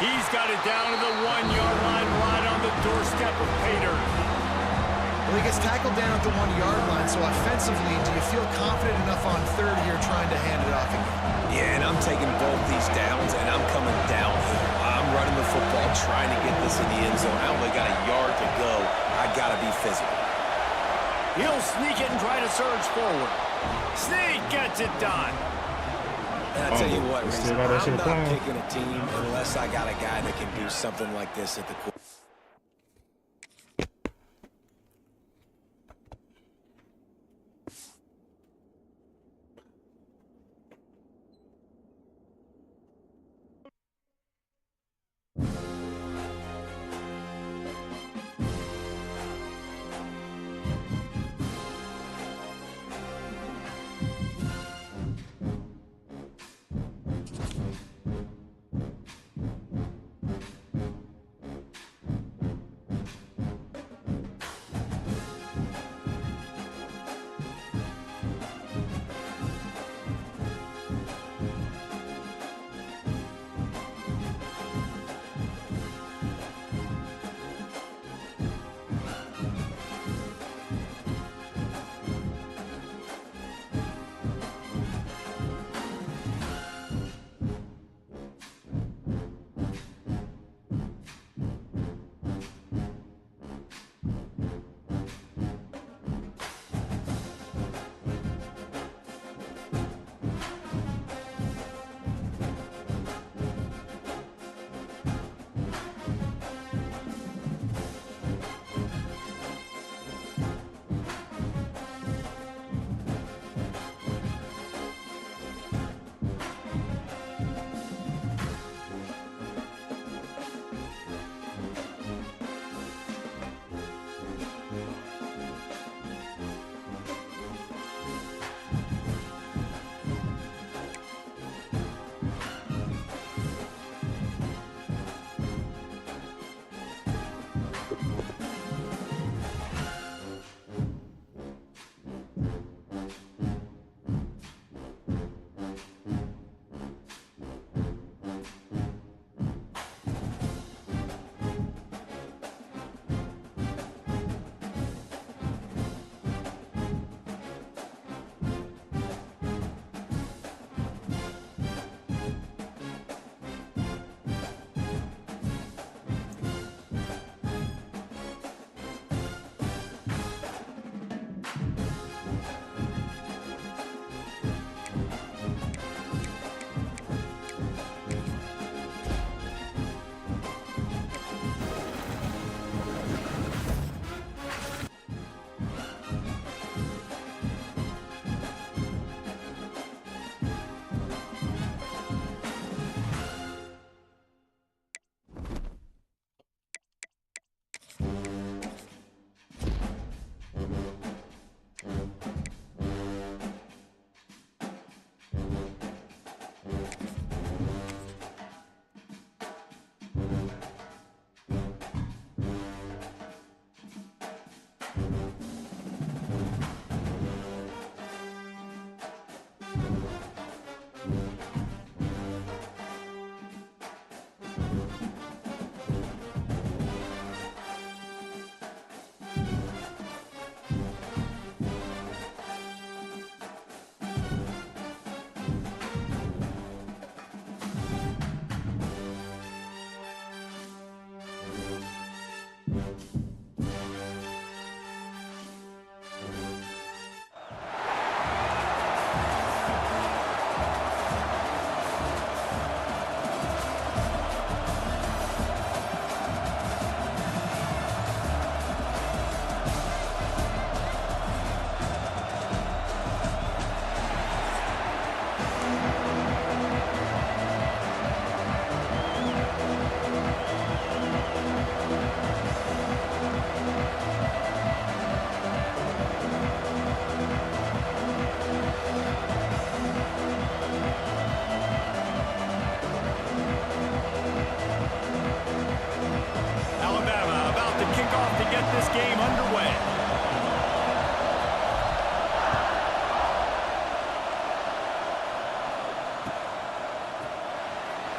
He's got it down to the 1-yard line, right on the doorstep of Pater. Well, he gets tackled down at the 1-yard line, so offensively, do you feel confident enough on third here trying to hand it off again? Yeah, and I'm taking both these downs, and I'm coming downhill. I'm running the football, trying to get this in the end zone. I only got a yard to go. I got to be physical. He'll sneak it and try to surge forward. Sneak gets it done. And I tell you what, Still Reese, got that shit I'm not playing. picking a team unless I got a guy that can do something like this at the court.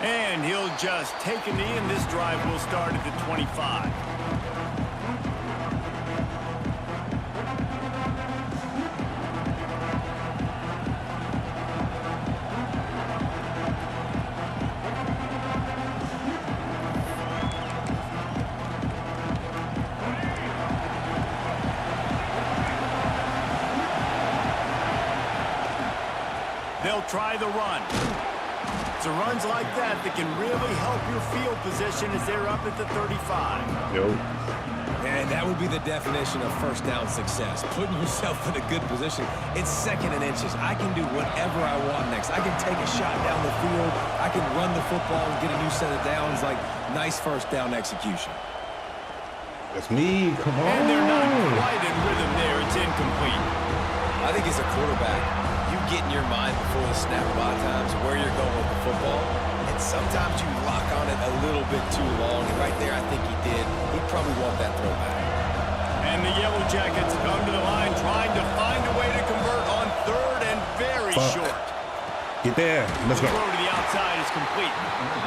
And he'll just take a knee, and this drive will start at the 25. They'll try the run. It's the runs like that that can really help your field position as they're up at the 35. Yo. And that would be the definition of first down success. Putting yourself in a good position. It's 2nd and inches. I can do whatever I want next. I can take a shot down the field. I can run the football and get a new set of downs. Like, nice first down execution. That's me. Come on. And they're not quite in rhythm there. It's incomplete. I think as a quarterback, you get in your mind before the snap a lot of times where you're going with the football. And sometimes you lock on it a little bit too long. And right there, I think he did. He'd probably want that throwback. And the Yellow Jackets come to the line trying to find a way to convert on 3rd and very short. Get there. Let's go. The throw to the outside is complete.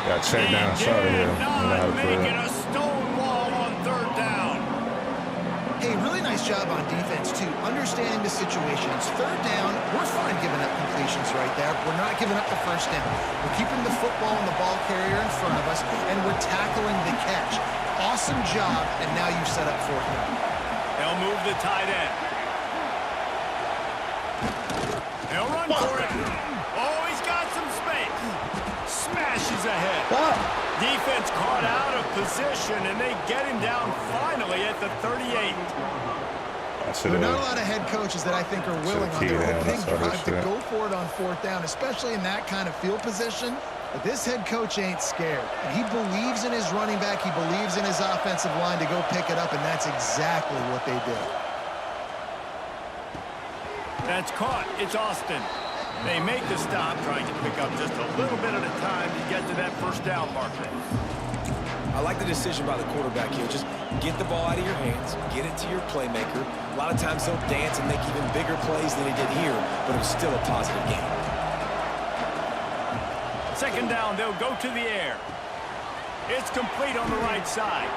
Got checked down. Sorry. Not making a stone wall on 3rd down. Hey, really nice job on defense, too. Understanding the situation. It's 3rd down. We're fine giving up completions right there. We're not giving up the first down. We're keeping the football and the ball carrier in front of us, and we're tackling the catch. Awesome job, and now you've set up 4th down. They'll move the tight end. They'll run for it. Oh, he's got some space. Smashes ahead. Defense caught out of position, and they get him down finally at the 38. There are not a lot of head coaches that I think are willing on their opening drive to go for it on 4th down, especially in that kind of field position. But this head coach ain't scared. And he believes in his running back. He believes in his offensive line to go pick it up, and that's exactly what they did. That's caught. It's Austin. They make the stop, trying to pick up just a little bit at a time to get to that first down marker. I like the decision by the quarterback here. Just get the ball out of your hands, get it to your playmaker. A lot of times he'll dance and make even bigger plays than he did here, but it was still a positive game. 2nd down, they'll go to the air. It's complete on the right side.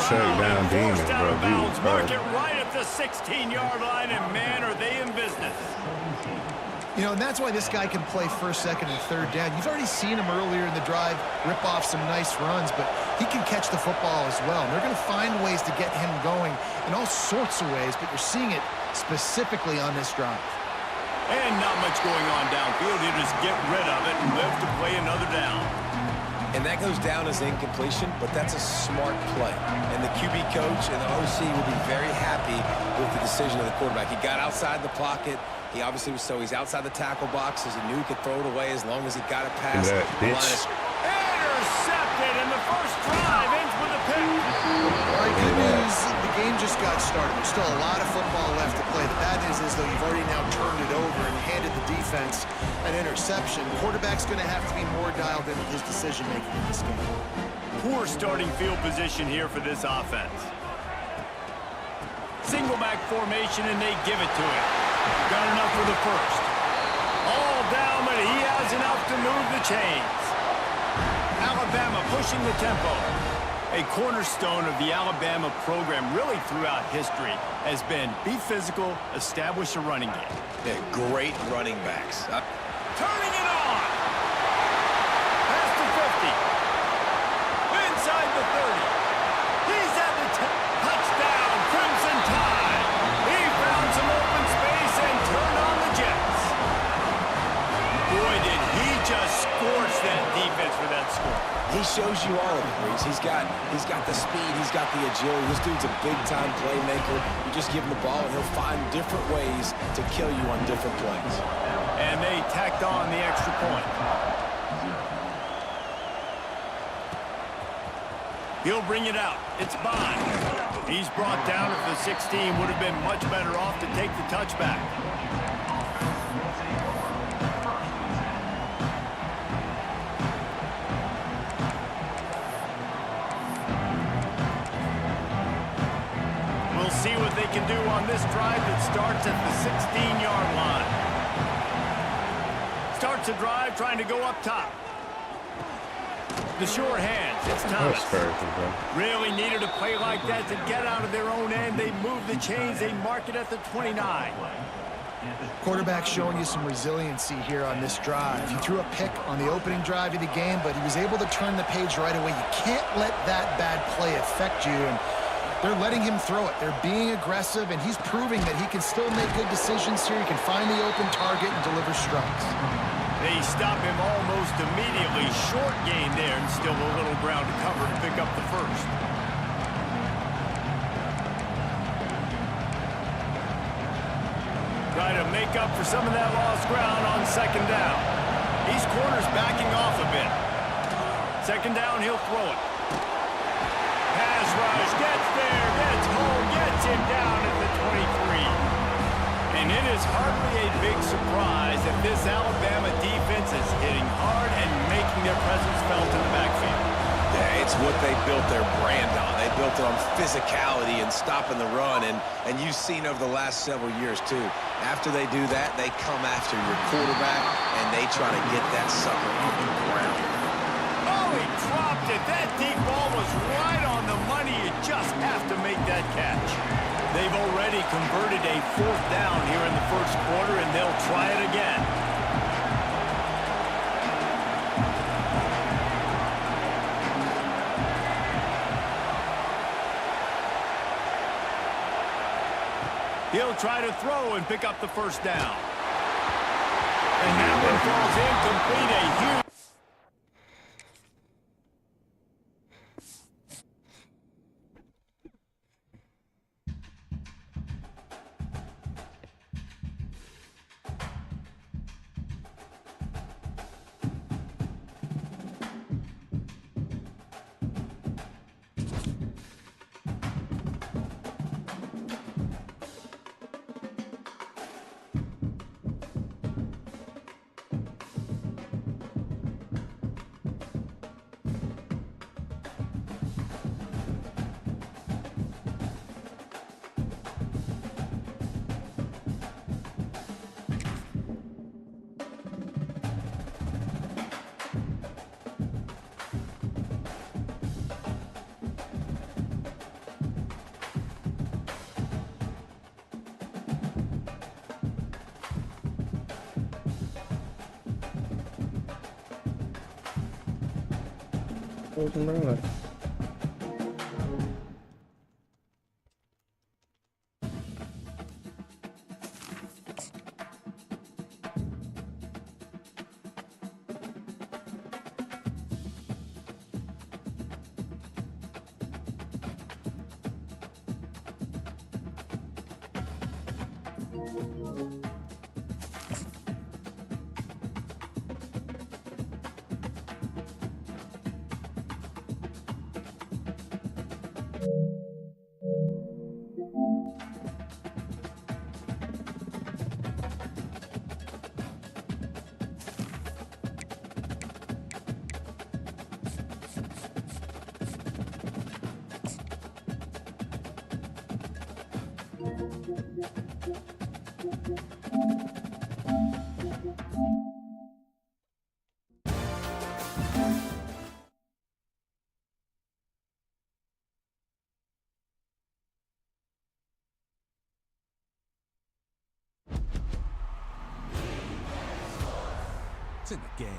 Check down demon, bro. Mark it right at the 16-yard line, and man, are they in business. You know, and that's why this guy can play 1st, 2nd, and 3rd down. You've already seen him earlier in the drive rip off some nice runs, but he can catch the football as well. And they're going to find ways to get him going in all sorts of ways, but you're seeing it specifically on this drive. And not much going on downfield. You just get rid of it and live to play another down. And that goes down as incompletion, but that's a smart play. And the QB coach and the OC will be very happy with the decision of the quarterback. He got outside the pocket. He obviously was he's outside the tackle box, as he knew he could throw it away as long as he got it past the line. Intercepted, and the first drive ends with a pick. All right, good news. The game just got started. There's still a lot of football left to play. The bad news is, though, you've already now turned it over and handed the defense an interception. Quarterback's going to have to be more dialed in with his decision-making in this game. Poor starting field position here for this offense. Single back formation, and they give it to him. Got enough for the first. All down, but he has enough to move the chains. Alabama pushing the tempo. A cornerstone of the Alabama program really throughout history has been be physical, establish a running game. Yeah, great running backs. Turning it on. Past the 50. Inside the 30. He's at the touchdown, Crimson Tide. He found some open space and turned on the Jets. Boy, did he just scorch that defense for that score. He shows you all of it, Reese. He's got the speed, he's got the agility. This dude's a big-time playmaker. You just give him the ball, and he'll find different ways to kill you on different plays. And they tacked on the extra point. He'll bring it out. It's Bond. He's brought down at the 16. Would have been much better off to take the touchback. We'll see what they can do on this drive that starts at the 16-yard line. Starts a drive trying to go up top. The sure hands. It's Thomas. Really needed a play like that to get out of their own end. They move the chains. They mark it at the 29. Quarterback showing you some resiliency here on this drive. He threw a pick on the opening drive of the game, but he was able to turn the page right away. You can't let that bad play affect you. And They're letting him throw it. They're being aggressive, and he's proving that he can still make good decisions here. He can find the open target and deliver strikes. They stop him almost immediately. Short gain there, and still a little ground to cover to pick up the first. Try to make up for some of that lost ground on second down. These corners backing off a bit. Second down, he'll throw it. Pass rush, gets there, gets home, gets him down at the 23. And it is hardly a big surprise that this Alabama defense is hitting hard and making their presence felt in the backfield. Yeah, it's what they built their brand on. They built it on physicality and stopping the run, and you've seen over the last several years, too. After they do that, they come after your quarterback, and they try to get that sucker on the ground. Oh, he dropped it. That deep ball was right on the money. You just have to make that catch. They've already converted a fourth down here in the first quarter, and they'll try it again. He'll try to throw and pick up the first down. And that one falls incomplete. A huge... Wasn't right. It's in the game.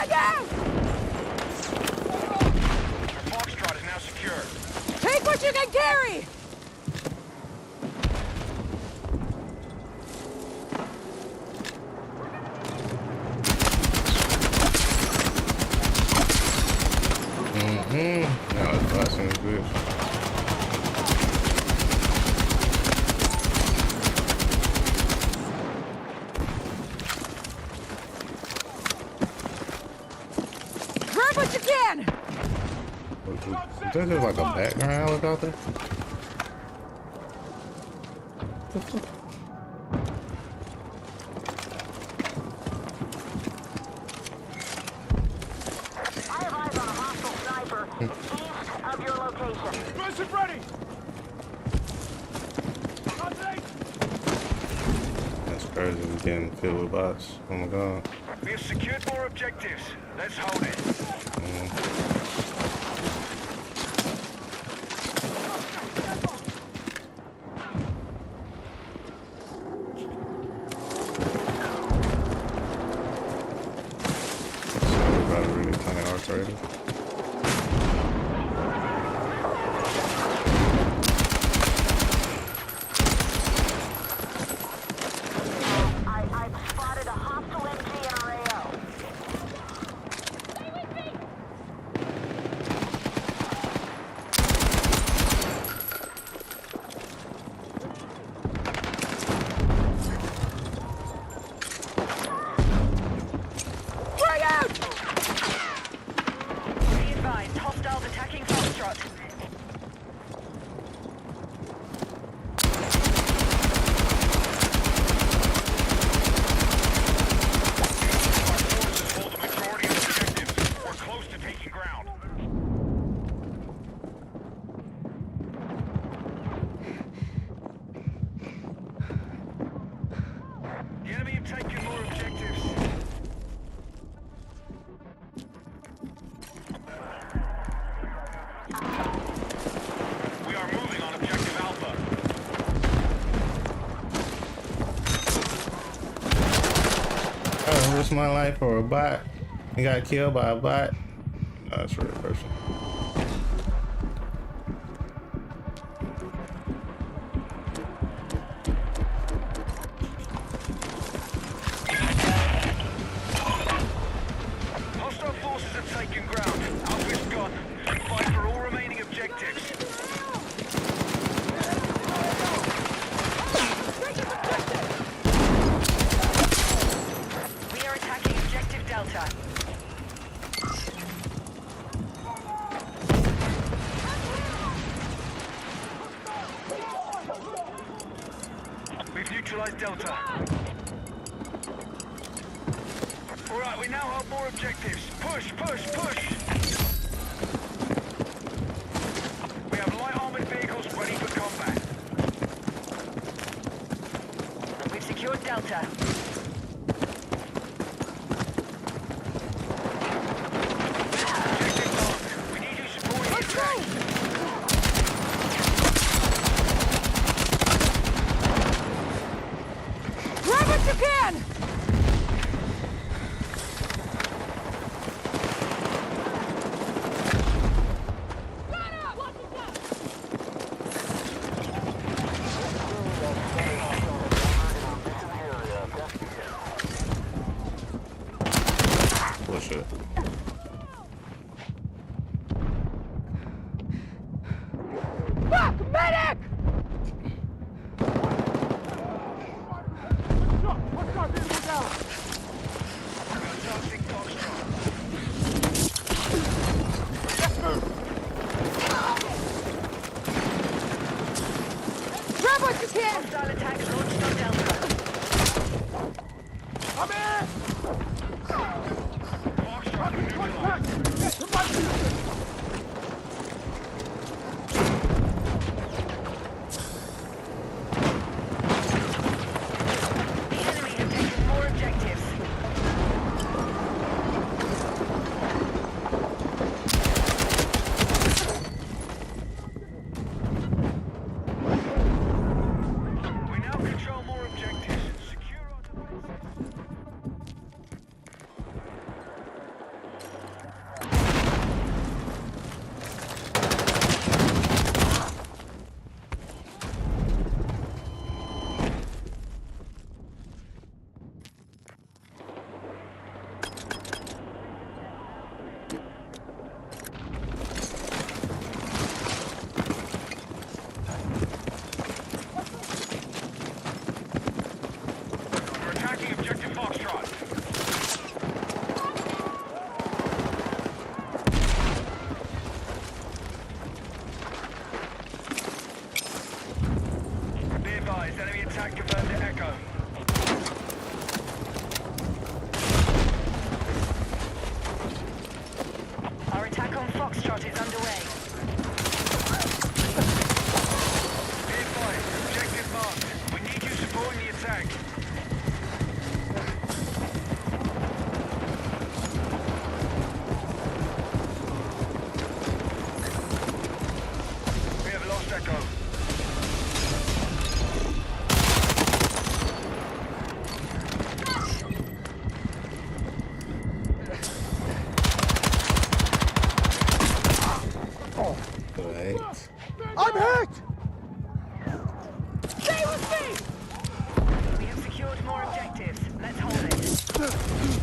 Frag out! Your Foxtrot is now secure. Take what you can carry! Now it's busting this bitch. Grab what you can! Is there just like a background look out there? I have eyes on a hostile sniper east of your location. Explosive ready! That's crazy. We getting filled with bots. Oh my god. We have secured more objectives. Let's hold it. Everybody really playing arts already. I've spotted a hostile MG in our AO. Frag out! Be advised, hostiles attacking Foxtrot. Our forces hold the majority of objectives. We're close to taking ground. The enemy have taken more objectives. We are moving on objective Alpha. I risked my life for a bot. He got killed by a bot. No, that's a real person. Hostile forces have taken ground. Alpha's gone. Fight for all remaining objectives. We are attacking objective Delta. We've neutralized Delta. Alright, we now have more objectives. Push, push, push! We have light armored vehicles ready for combat. We've secured Delta. Objective mark. We need you supporting the attack. Grab what you can! Bullshit. Fuck! Medic! Advancing Foxtrot. Grab what you can! Hostile attacks launched on Delta. Foxtrot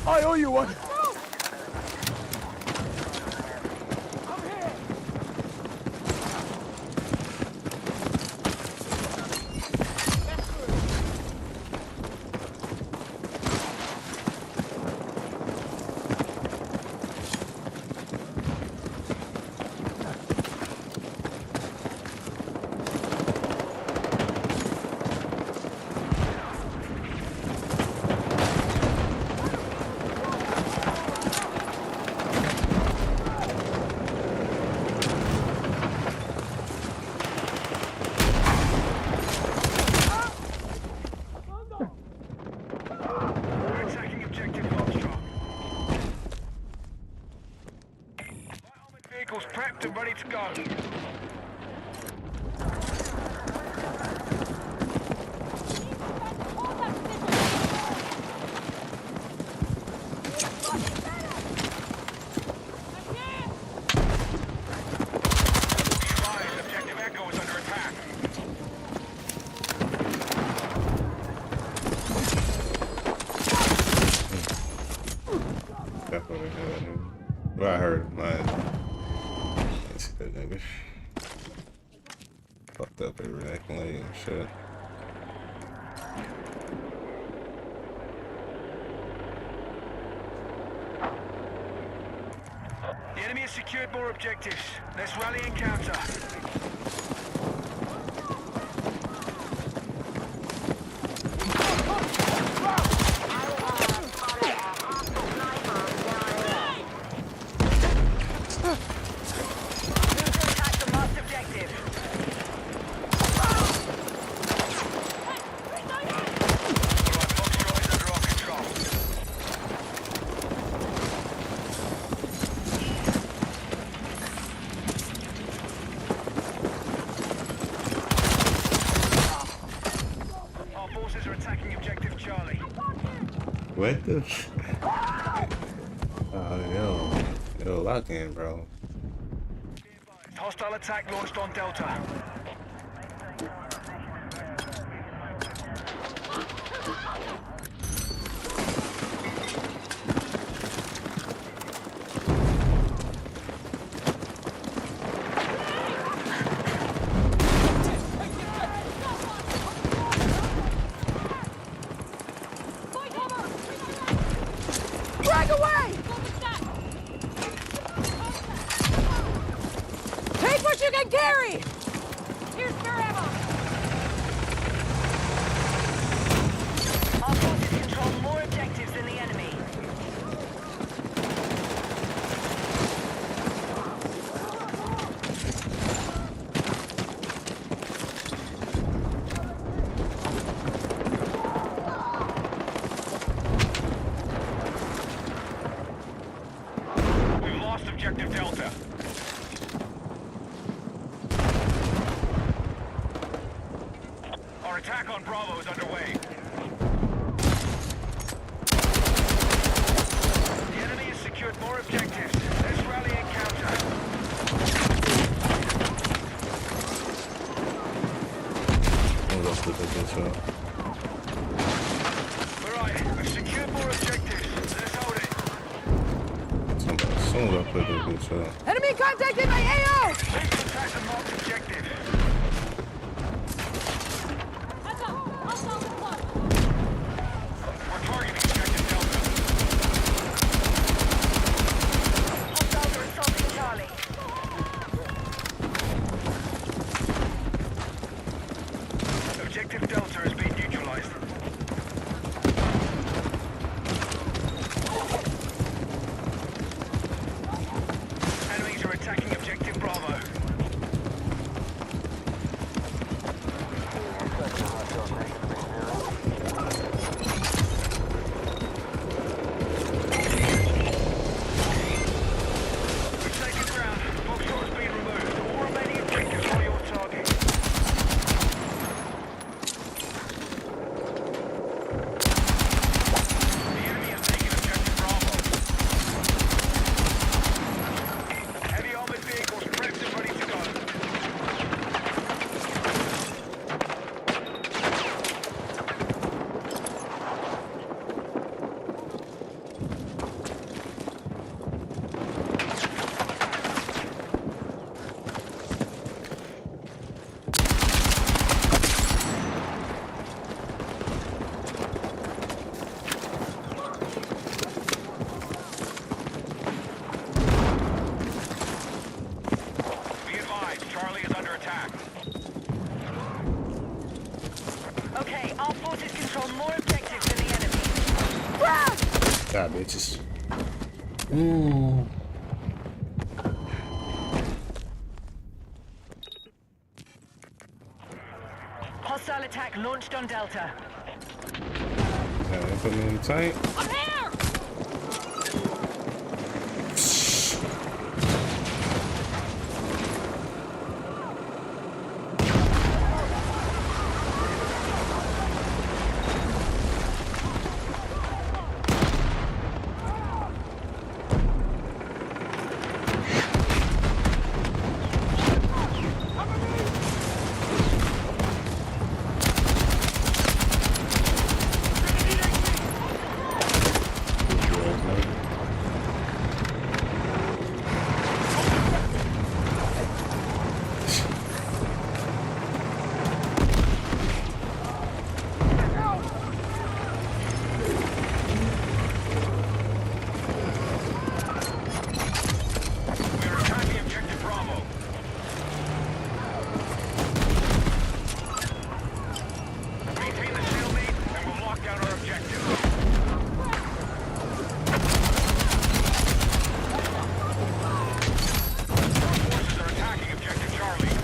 I owe you one. Vehicles prepped and ready to go. Objective Echo is under attack. That's what I heard. What I heard, man. That nigga fucked up every acting like and shit. The enemy has secured more objectives. Let's rally and counter. What the? Oh, yo, lock in, bro. Hostile attack launched on Delta. Drag away! Take what you can carry! Here's your ammo! Our forces control more objectives than the enemy. We've lost objective Delta. Our attack on Bravo is underway. The enemy has secured more objectives. Let's rally and counter. I'm gonna flip this up. Alright, we've secured more objectives. Let's hold it. As soon as I put this bitch up. Enemy contacted my AO! Please attack the marked objective. We're targeting objective Delta. Hostiles are assaulting Charlie. Objective Delta has been neutralized. Enemies are attacking objective Bravo. God, bitches. Ooh. Hostile attack launched on Delta. Put me in tight. I'm here! We're attacking objective Bravo. Maintain the stalemate, and we'll lock down our objective. Our forces are attacking objective Charlie.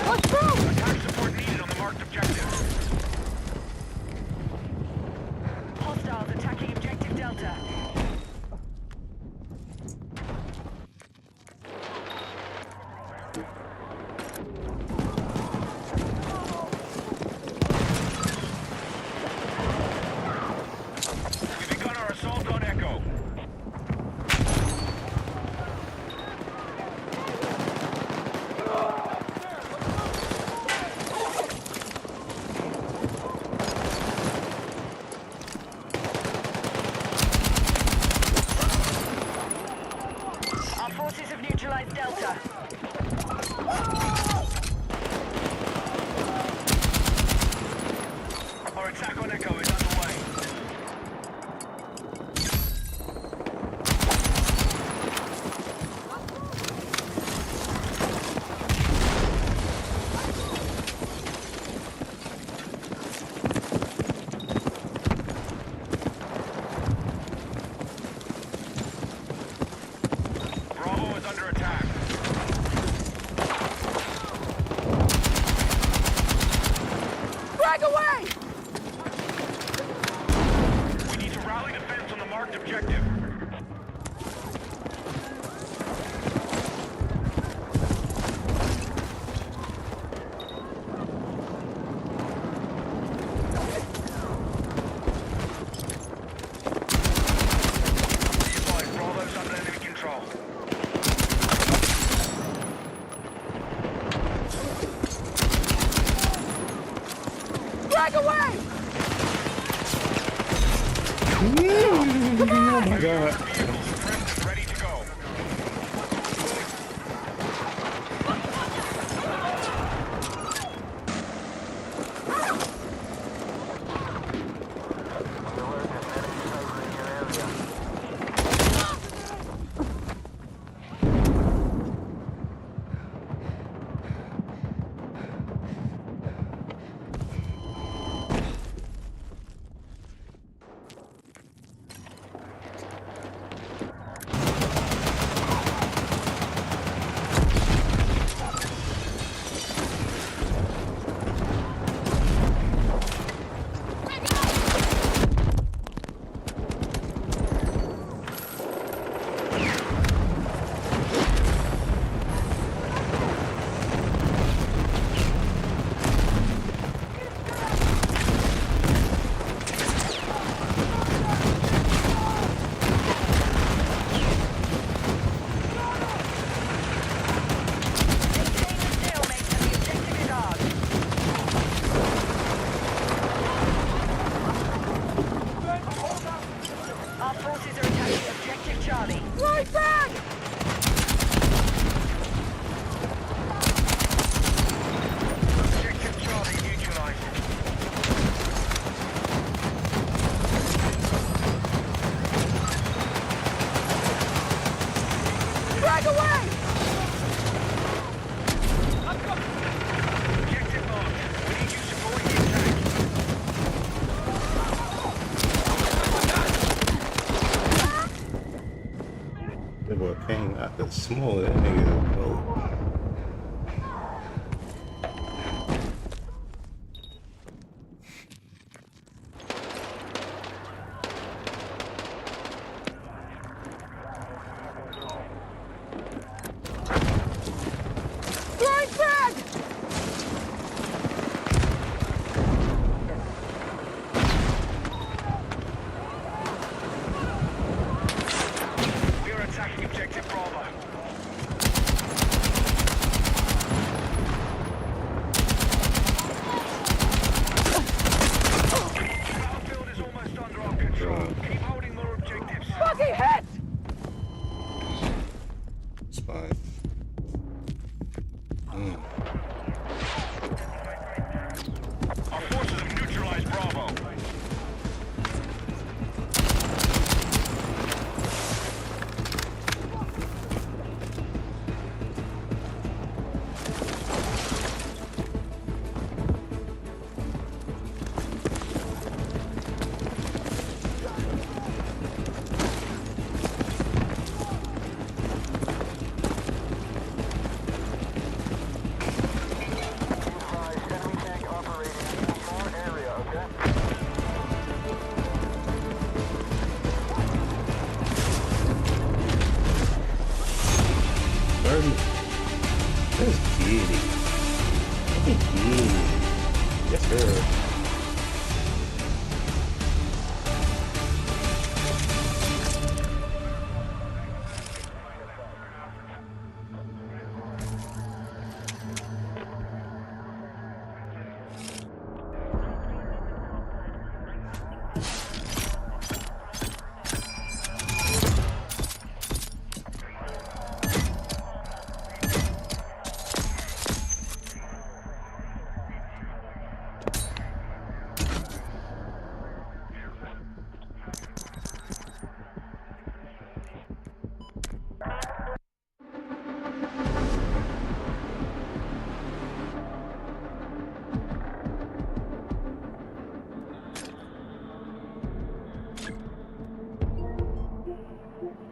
Let's go! Attack support needed on the marked objective. Hostiles attacking objective Delta. We've begun our assault on Echo. Our forces have neutralized Delta. Our attack on Echo is underway. Bravo is under attack. Drag away! We need to rally defense on the marked objective. Be advised, Bravo's under enemy control. Drag away! Oh my God. Vehicles prepped and ready to go. That small, that nigga. Oh. Throwing frag! We are attacking objective Bravo. Battlefield is almost under our control. Keep holding more objectives. Fucking hit! It's fine. Our forces have neutralized Bravo. Enemy tank operating in your area, okay? Let's get it. Let's get it. Yes, sir.